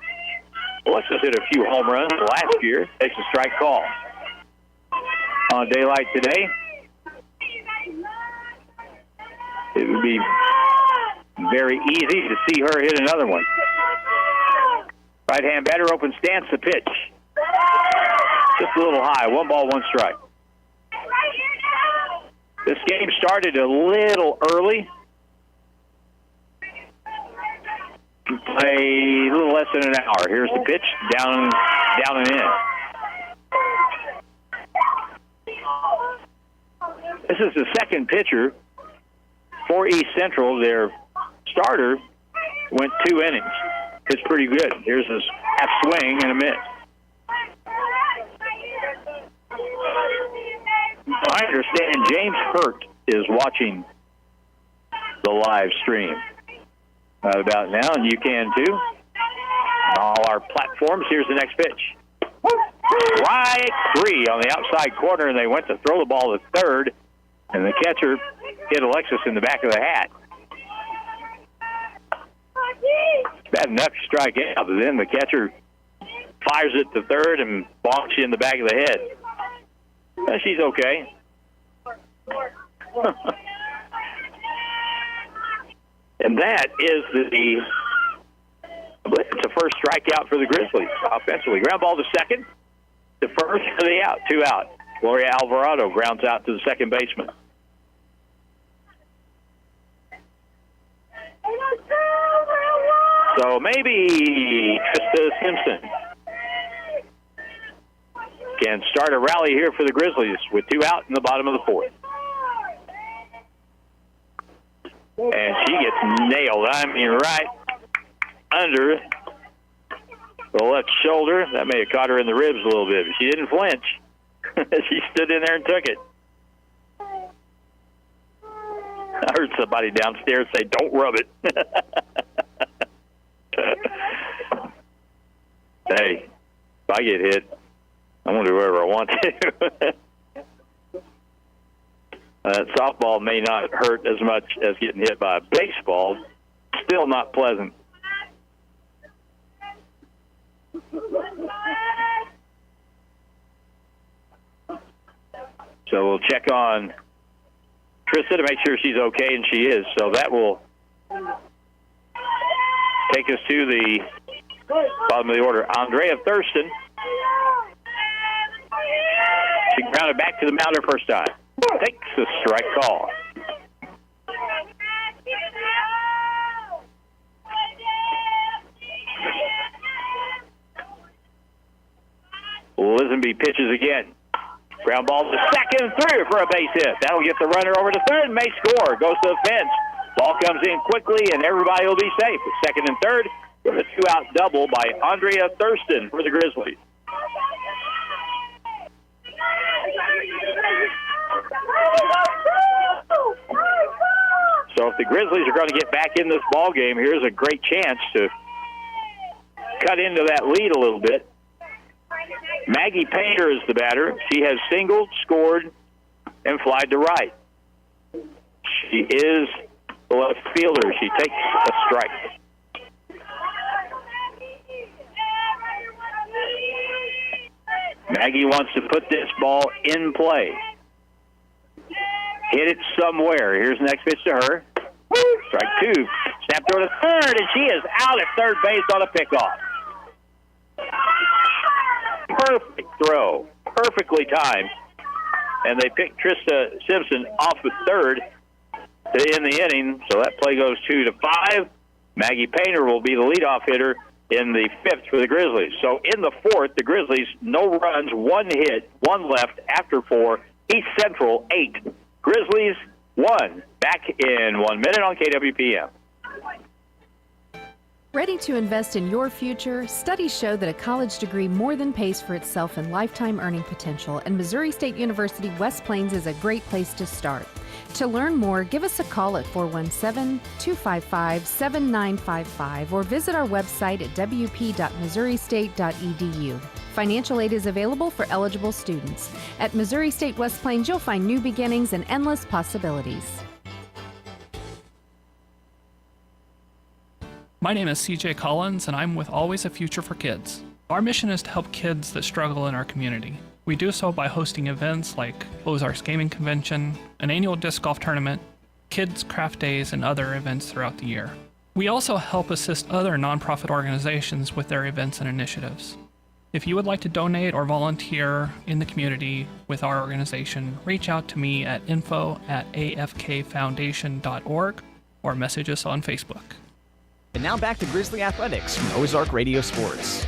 Alexis hit a few home runs last year. Takes a strike call. On a day like today, it would be very easy to see her hit another one. Right-hand batter, open stance, the pitch. Just a little high. 1 ball, 1 strike. This game started a little early. A little less than an hour. Here's the pitch, down and in. This is the second pitcher for East Central. Their starter went 2 innings. It's pretty good. Here's his half swing and a miss. I understand James Hurt is watching the live stream about now, and you can too. On all our platforms, here's the next pitch. Strike 3 on the outside corner, and they went to throw the ball to third, and the catcher hit Alexis in the back of the hat. Bad enough to strike out, but then the catcher fires it to third and bonks you in the back of the head. She's okay. And that is it's a first strikeout for the Grizzlies offensively. Ground ball to second. The first for the out. 2 out. Gloria Alvarado grounds out to the second baseman. So maybe Trista Simpson can start a rally here for the Grizzlies with 2 out in the bottom of the fourth. And she gets nailed. I mean, right under the left shoulder. That may have caught her in the ribs a little bit, but she didn't flinch. She stood in there and took it. I heard somebody downstairs say, "Don't rub it." If I get hit, I'm going to do whatever I want to. Softball may not hurt as much as getting hit by a baseball. Still not pleasant. So we'll check on Trista to make sure she's okay, and she is. So that will take us to the bottom of the order. Andrea Thurston. She grounded back to the mound her first time. Takes the strike call. Lisenby pitches again. Ground ball to second, through for a base hit. That'll get the runner over to third and may score. Goes to the fence. Ball comes in quickly, and everybody will be safe. With second and third, with a two-out double by Andrea Thurston for the Grizzlies. So if the Grizzlies are going to get back in this ball game, here's a great chance to cut into that lead a little bit. Maggie Painter is the batter. She has singled, scored, and flied to right. She is the left fielder. She takes a strike. Maggie wants to put this ball in play. Hit it somewhere. Here's the next pitch to her. Strike two. Snapped over to third, and she is out at third base on a pickoff. Perfect throw. Perfectly timed. And they picked Trista Simpson off at third to end the inning, so that play goes 2-5. Maggie Painter will be the leadoff hitter in the fifth for the Grizzlies. So in the fourth, the Grizzlies, no runs, one hit, one left after four. East Central, 8. Grizzlies, 1. Back in 1 minute on KWPM. Ready to invest in your future? Studies show that a college degree more than pays for itself in lifetime earning potential, and Missouri State University West Plains is a great place to start. To learn more, give us a call at 417-255-7955 or visit our website at wp.missouristate.edu. Financial aid is available for eligible students. At Missouri State West Plains, you'll find new beginnings and endless possibilities. My name is CJ Collins, and I'm with Always a Future for Kids. Our mission is to help kids that struggle in our community. We do so by hosting events like Ozarks Gaming Convention, an annual disc golf tournament, kids' craft days, and other events throughout the year. We also help assist other nonprofit organizations with their events and initiatives. If you would like to donate or volunteer in the community with our organization, reach out to me at info@afkfoundation.org or message us on Facebook. And now back to Grizzly Athletics from Ozark Radio Sports.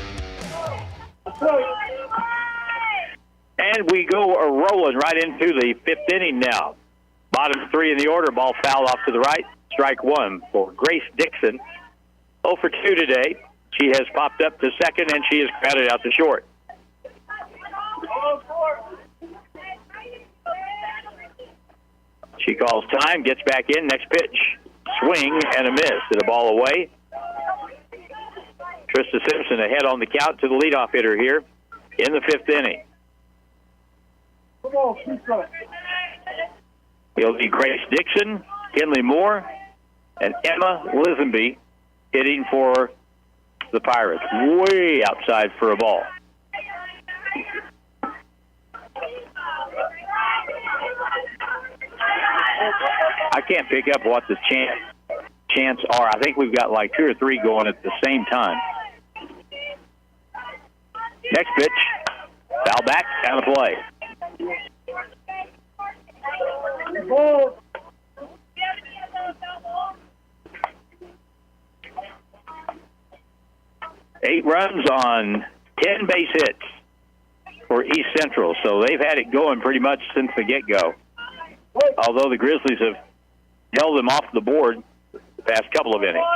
And we go rolling right into the fifth inning now. Bottom three in the order, ball foul off to the right. Strike one for Grace Dixon. 0 for 2 today. She has popped up to second, and she is grounded out to short. She calls time, gets back in, next pitch. Swing and a miss, and a ball away. Trista Simpson ahead on the count to the leadoff hitter here in the fifth inning. It'll be Grace Dixon, Kinley Moore, and Emma Lisenby hitting for the Pirates. Way outside for a ball. I can't pick up what the chants are. I think we've got like 2 or 3 going at the same time. Next pitch, foul back, down the play. Eight runs on 10 base hits for East Central, so they've had it going pretty much since the get-go. Although the Grizzlies have held them off the board the past couple of innings.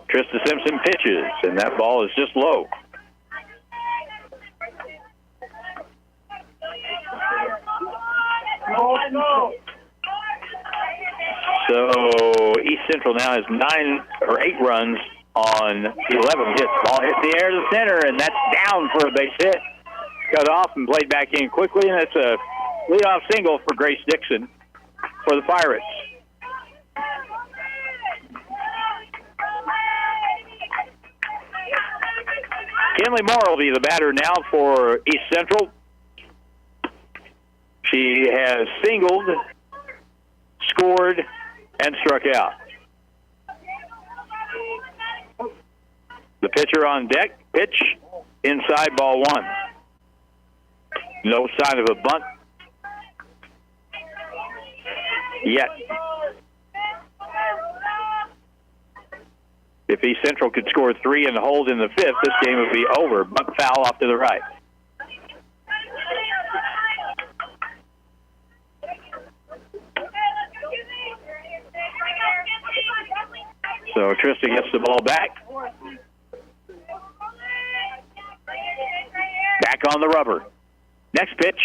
Trista Simpson pitches, and that ball is just low. So East Central now has or 8 runs on 11 hits. Ball hit the air to the center, and that's down for a base hit. Cut off and played back in quickly, and it's a leadoff single for Grace Dixon for the Pirates. Kinley Moore will be the batter now for East Central. She has singled, scored, and struck out. The pitcher on deck, pitch, inside, ball 1. No sign of a bunt yet. If East Central could score 3 and hold in the 5th, this game would be over. Bunt foul off to the right. So Trista gets the ball back. Back on the rubber. Next pitch.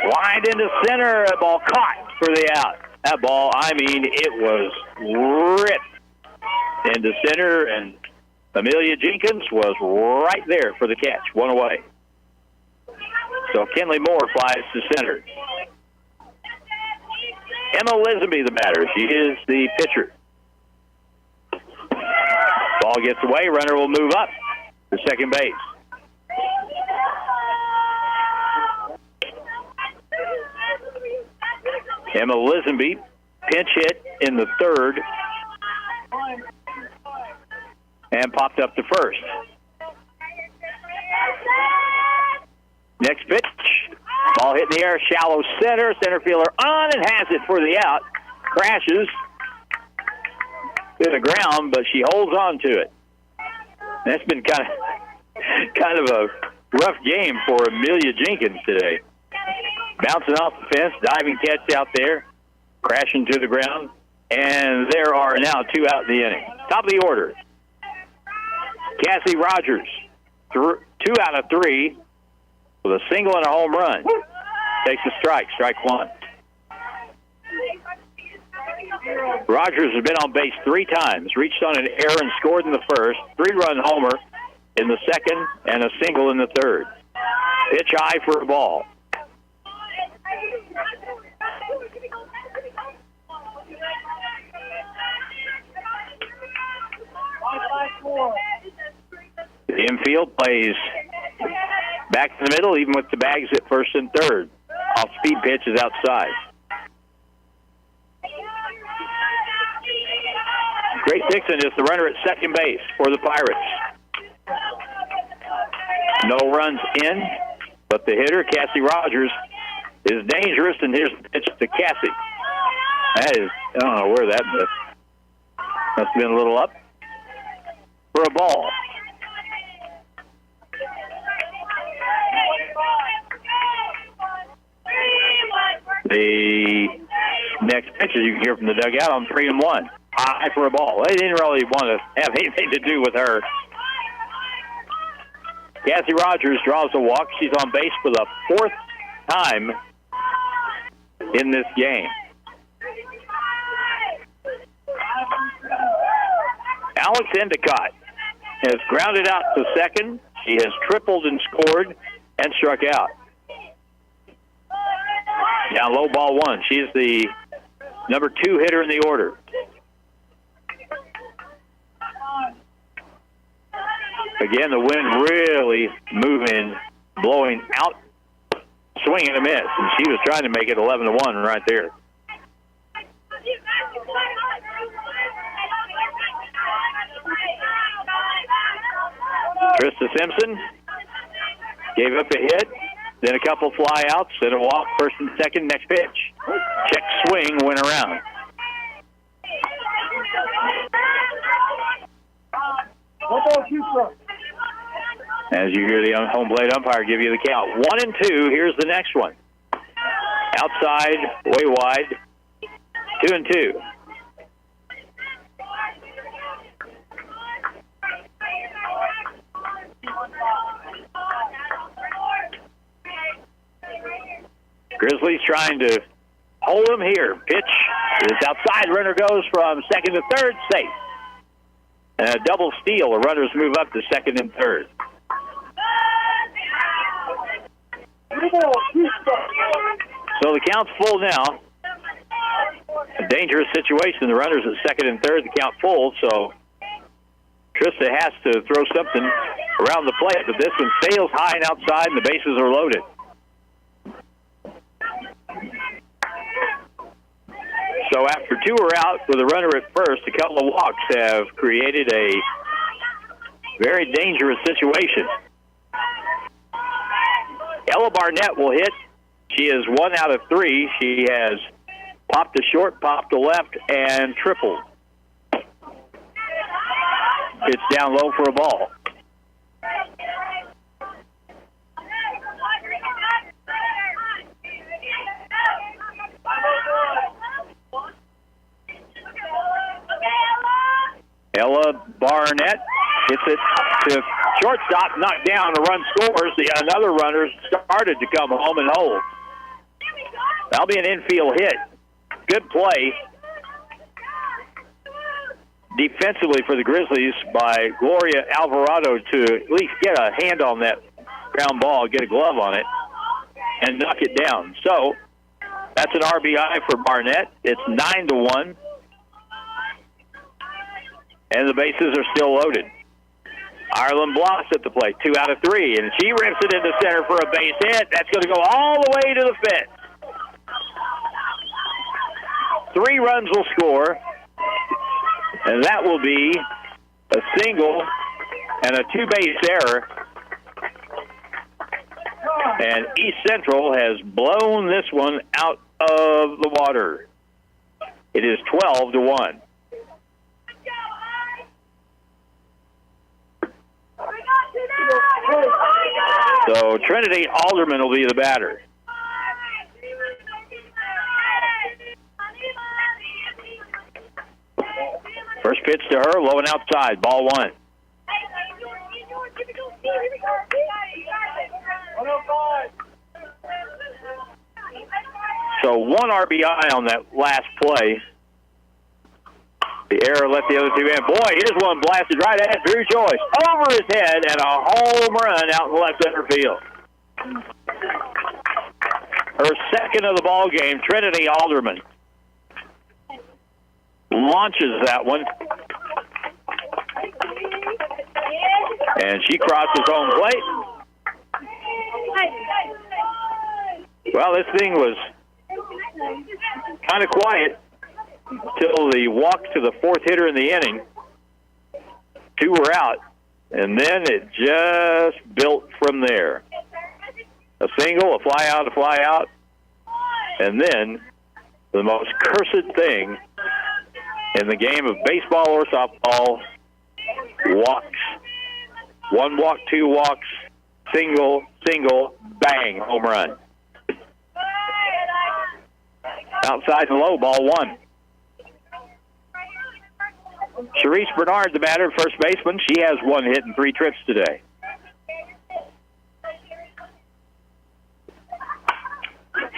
Lined into center. A ball caught for the out. That ball, I mean, it was ripped into center, and Amelia Jenkins was right there for the catch. 1 away. So Kinley Moore flies to center. Emma Lisenby, the batter. She is the pitcher. Ball gets away. Runner will move up to second base. Emma Lisenby, pinch hit in the 3rd and popped up to first. Next pitch. Ball hit in the air, shallow center. Center fielder on and has it for the out. Crashes to the ground, but she holds on to it. That's been kind of a rough game for Amelia Jenkins today. Bouncing off the fence, diving catch out there, crashing to the ground, and there are now 2 out in the inning. Top of the order. Cassie Rogers, 2 out of 3 with a single and a home run. Takes a strike, strike 1. Rogers has been on base 3 times, reached on an error and scored in the 1st, 3-run homer in the 2nd, and a single in the 3rd. Pitch high for a ball. The infield plays back in the middle, even with the bags at 1st and 3rd. Off-speed pitch is outside. Grace Dixon is the runner at second base for the Pirates. No runs in, but the hitter, Cassie Rogers, is dangerous, and here's the pitch to Cassie. That is, I don't know where that must have been a little up for a ball. The next pitch, as you can hear from the dugout, on 3-1. High for a ball. They didn't really want to have anything to do with her. Cassie Rogers draws a walk. She's on base for the 4th time in this game. Alex Endicott has grounded out to second. She has tripled and scored and struck out. Down low, ball 1. She is the number 2 hitter in the order. Again, the wind really moving, blowing out, swing and a miss, and she was trying to make it 11-1 right there. Trista Simpson gave up a hit, then a couple fly-outs, then a walk, 1st and 2nd, next pitch. Check swing, went around. As you hear the home plate umpire give you the count. 1-2, here's the next one. Outside, way wide, 2-2. Grizzlies trying to hold him here. Pitch is outside. Runner goes from 2nd to 3rd. Safe. And a double steal. The runners move up to second and third. So the count's full now. A dangerous situation. The runners at second and third, the count full. So Trista has to throw something around the plate, but this one sails high and outside, and the bases are loaded. So after two are out with a runner at first, a couple of walks have created a very dangerous situation. Ella Barnett will hit. She is 1 out of 3. She has popped to short, popped to left, and tripled. It's down low for a ball. Ella Barnett hits it to shortstop, knocked down. The run scores. Another runner started to come home and hold. That'll be an infield hit. Good play defensively for the Grizzlies by Gloria Alvarado to at least get a hand on that ground ball, get a glove on it, and knock it down. So that's an RBI for Barnett. It's 9-1. And the bases are still loaded. Ireland Bloss at the plate, 2 out of 3, and she rips it into center for a base hit. That's going to go all the way to the fence. 3 runs will score, and that will be a single and a 2-base error. And East Central has blown this one out of the water. It is 12-1. So Trinity Alderman will be the batter. First pitch to her, low and outside, ball 1. So 1 RBI on that last play. The error let the other two in. Boy, here's one blasted right at Drew Joyce. Over his head and a home run out in the left center field. Her second of the ball game, Trinity Alderman launches that one. And she crosses home plate. Well, this thing was kind of quiet till the walk to the 4th hitter in the inning. 2 were out, and then it just built from there. A single, a fly out, and then the most cursed thing in the game of baseball or softball, walks. 1 walk, 2 walks, single, bang, home run. Outside and low, ball 1. Sharice Bernard, the batter, first baseman. She has 1 hit and 3 trips today.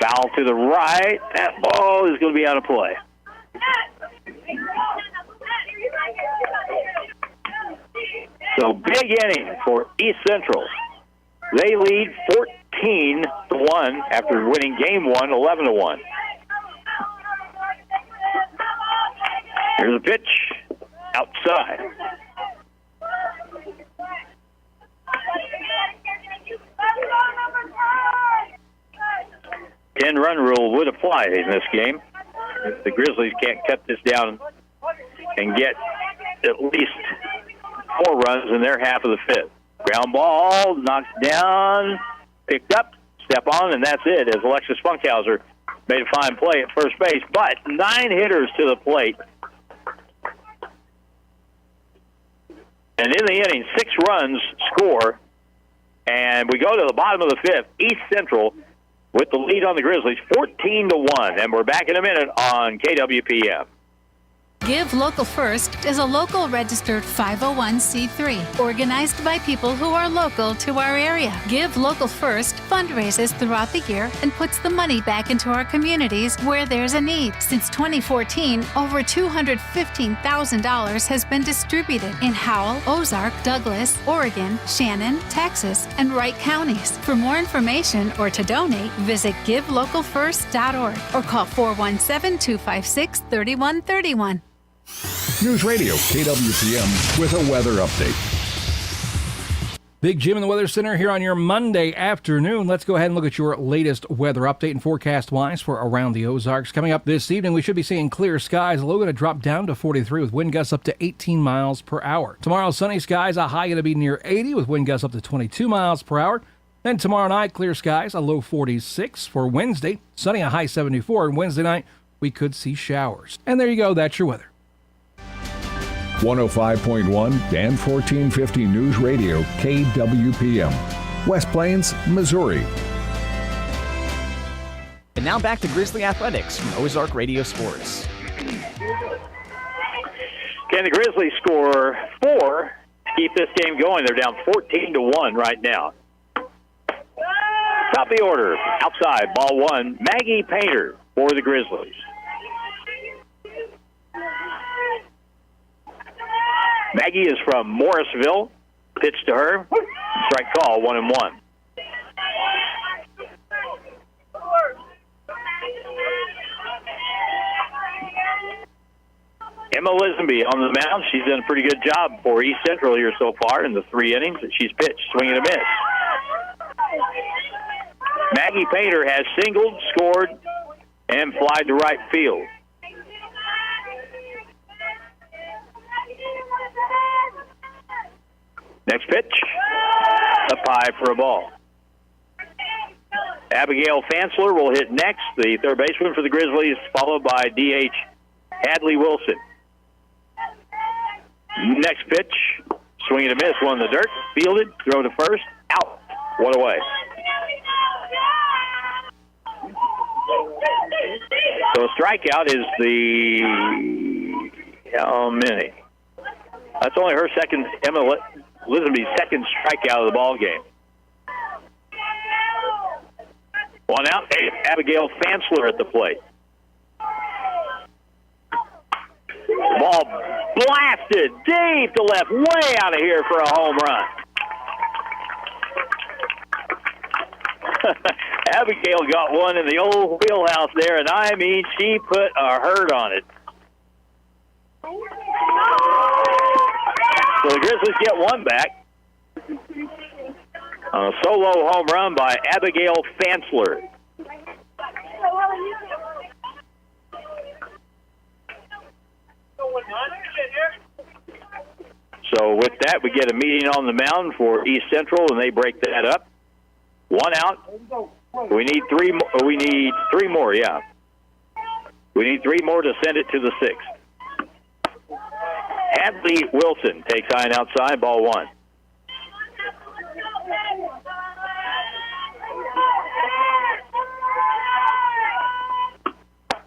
Foul to the right. That ball is going to be out of play. So big inning for East Central. They lead 14-1 after winning game 1, 11-1. Here's a pitch outside. Ten-run rule would apply in this game. If the Grizzlies can't cut this down and get at least 4 runs in their half of the 5th. Ground ball, knocked down, picked up, step on, and that's it, as Alexis Funkhauser made a fine play at first base. But 9 hitters to the plate. And in the inning, 6 runs score. And we go to the bottom of the 5th. East Central with the lead on the Grizzlies, 14-1. And we're back in a minute on KWPM. Give Local First is a local registered 501c3 organized by people who are local to our area. Give Local First fundraises throughout the year and puts the money back into our communities where there's a need. Since 2014, over $215,000 has been distributed in Howell, Ozark, Douglas, Oregon, Shannon, Texas, and Wright counties. For more information or to donate, visit givelocalfirst.org or call 417-256-3131. News Radio KWPM with a weather update. Big Jim in the Weather Center here on your Monday afternoon. Let's go ahead and look at your latest weather update and forecast-wise for around the Ozarks. Coming up this evening, we should be seeing clear skies. A low going to drop down to 43 with wind gusts up to 18 miles per hour. Tomorrow, sunny skies, a high going to be near 80 with wind gusts up to 22 miles per hour. Then tomorrow night, clear skies, a low 46 for Wednesday. Sunny, a high 74. And Wednesday night, we could see showers. And there you go. That's your weather. 105.1 and 1450 News Radio KWPM, West Plains, Missouri. And now back to Grizzly Athletics from Ozark Radio Sports. Can the Grizzlies score 4 to keep this game going? They're down 14-1 right now. Top of the order, outside, ball 1, Maggie Painter for the Grizzlies. Maggie is from Morrisville. Pitch to her. Strike call, 1-1. Emma Lisenby on the mound. She's done a pretty good job for East Central here so far in the 3 innings that she's pitched. Swing and a miss. Maggie Painter has singled, scored, and flied to right field. Next pitch, up high for a ball. Abigail Fansler will hit next, the third baseman for the Grizzlies, followed by DH Hadley Wilson. Next pitch, swing and a miss, one in the dirt, fielded, throw to first, out, one away. So a strikeout is the, how many? That's only her second, Emma Lisenby's second strikeout of the ball game. One out, Abigail Fansler at the plate. Ball blasted deep to left, way out of here for a home run. Abigail got one in the old wheelhouse there, and I mean, she put a hurt on it. So the Grizzlies get one back. A solo home run by Abigail Fansler. So with that, we get a meeting on the mound for East Central, and they break that up. One out. We need three more, yeah. We need 3 more to send it to the 6th. Hadley Wilson takes high and outside, ball 1.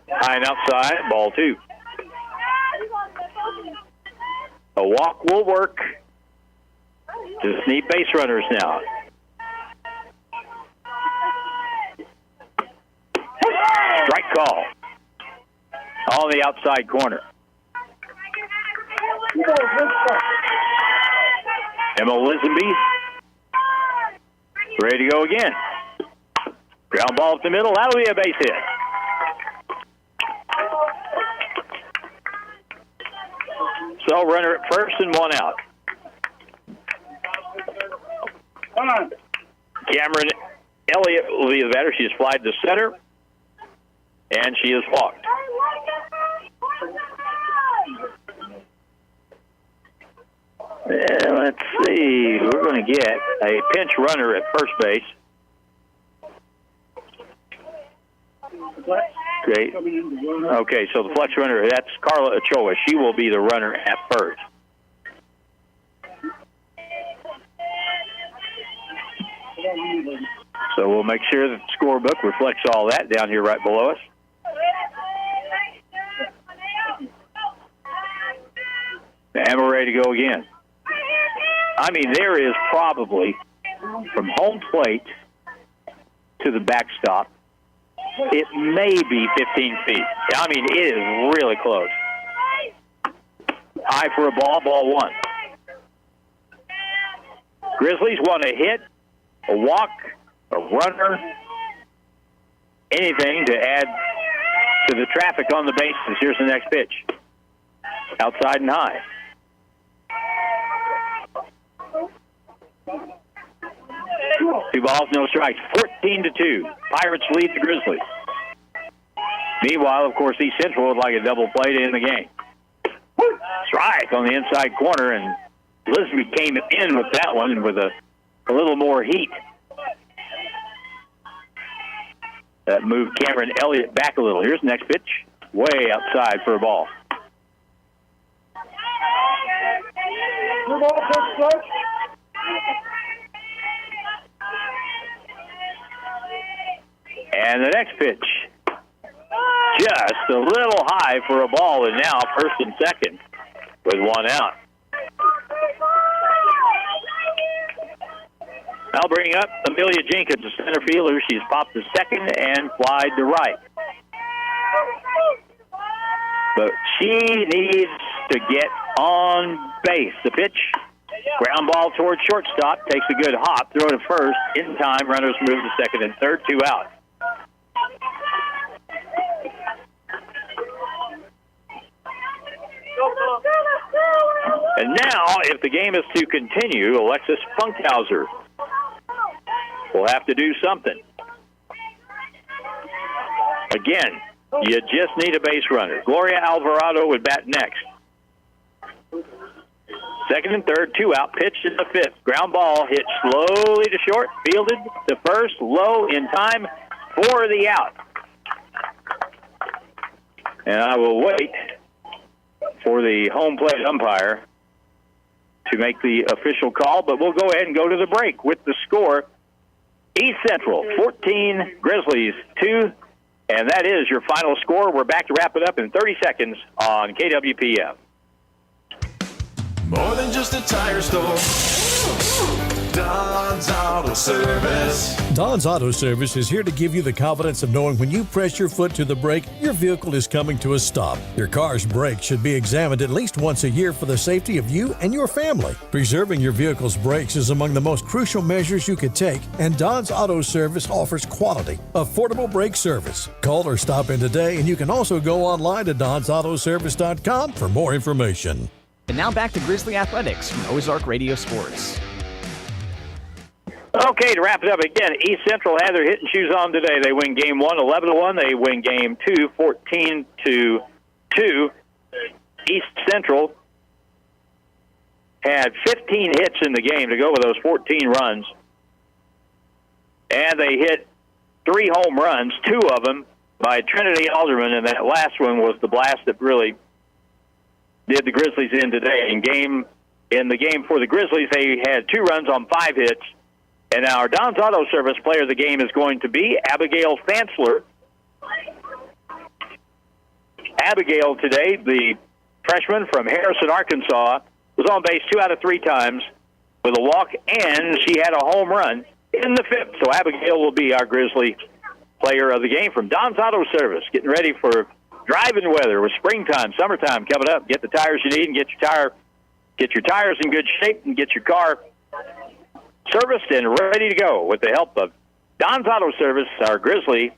High and outside, ball 2. A walk will work. Just need base runners now. Strike call on the outside corner. Emma Lisenby ready to go again. Ground ball up the middle. That'll be a base hit. So runner at first and 1 out. Cameron Elliott will be the batter. She has flied to center, and she is walked. Let's see. We're going to get a pinch runner at first base. Great. Okay, so the flex runner, that's Carla Ochoa. She will be the runner at first. So we'll make sure that the scorebook reflects all that down here right below us. And we're ready to go again. I mean, there is probably, from home plate to the backstop, it may be 15 feet. I mean, it is really close. High for a ball one. Grizzlies want a hit, a walk, a runner, anything to add to the traffic on the bases. Here's the next pitch. Outside and high. Two balls, no strikes. 14-2. Pirates lead the Grizzlies. Meanwhile, of course, East Central would like a double play to end the game. Strike on the inside corner, and Lisby came in with that one with a little more heat. That moved Cameron Elliott back a little. Here's the next pitch. Way outside for a ball. And the next pitch, just a little high for a ball, and now first and second with one out. I'll bring up Amelia Jenkins, the center fielder. She's popped to second and flied to right. But she needs to get on base. The pitch, ground ball towards shortstop, takes a good hop, throw to first. In time, runners move to second and third, 2 out. And now, if the game is to continue, Alexis Funkhauser will have to do something. Again, you just need a base runner. Gloria Alvarado would bat next. Second and third, 2 out, pitch in the fifth. Ground ball hit slowly to short, fielded to first, low in time for the out. And I will wait for the home plate umpire to make the official call, but we'll go ahead and go to the break with the score. East Central 14, Grizzlies 2, and that is your final score. We're back to wrap it up in 30 seconds on KWPM. More than just a tire store. Don's Auto Service. Don's Auto Service is here to give you the confidence of knowing when you press your foot to the brake, your vehicle is coming to a stop. Your car's brakes should be examined at least once a year for the safety of you and your family. Preserving your vehicle's brakes is among the most crucial measures you could take, and Don's Auto Service offers quality, affordable brake service. Call or stop in today, and you can also go online to donsautoservice.com for more information. And now back to Grizzly Athletics from Ozark Radio Sports. Okay, to wrap it up again, East Central had their hitting shoes on today. They win game 1, 11-1. They win game 2, 14-2. East Central had 15 hits in the game to go with those 14 runs. And they hit 3 home runs, 2 of them by Trinity Alderman, and that last one was the blast that really did the Grizzlies in today. In the game for the Grizzlies, they had 2 runs on 5 hits. And our Don's Auto Service player of the game is going to be Abigail Fansler. Abigail today, the freshman from Harrison, Arkansas, was on base 2 out of 3 times with a walk, and she had a home run in the 5th. So Abigail will be our Grizzly player of the game from Don's Auto Service. Getting ready for driving weather with springtime, summertime coming up. Get the tires you need and get your tires in good shape and get your car serviced and ready to go with the help of Don's Auto Service, our Grizzly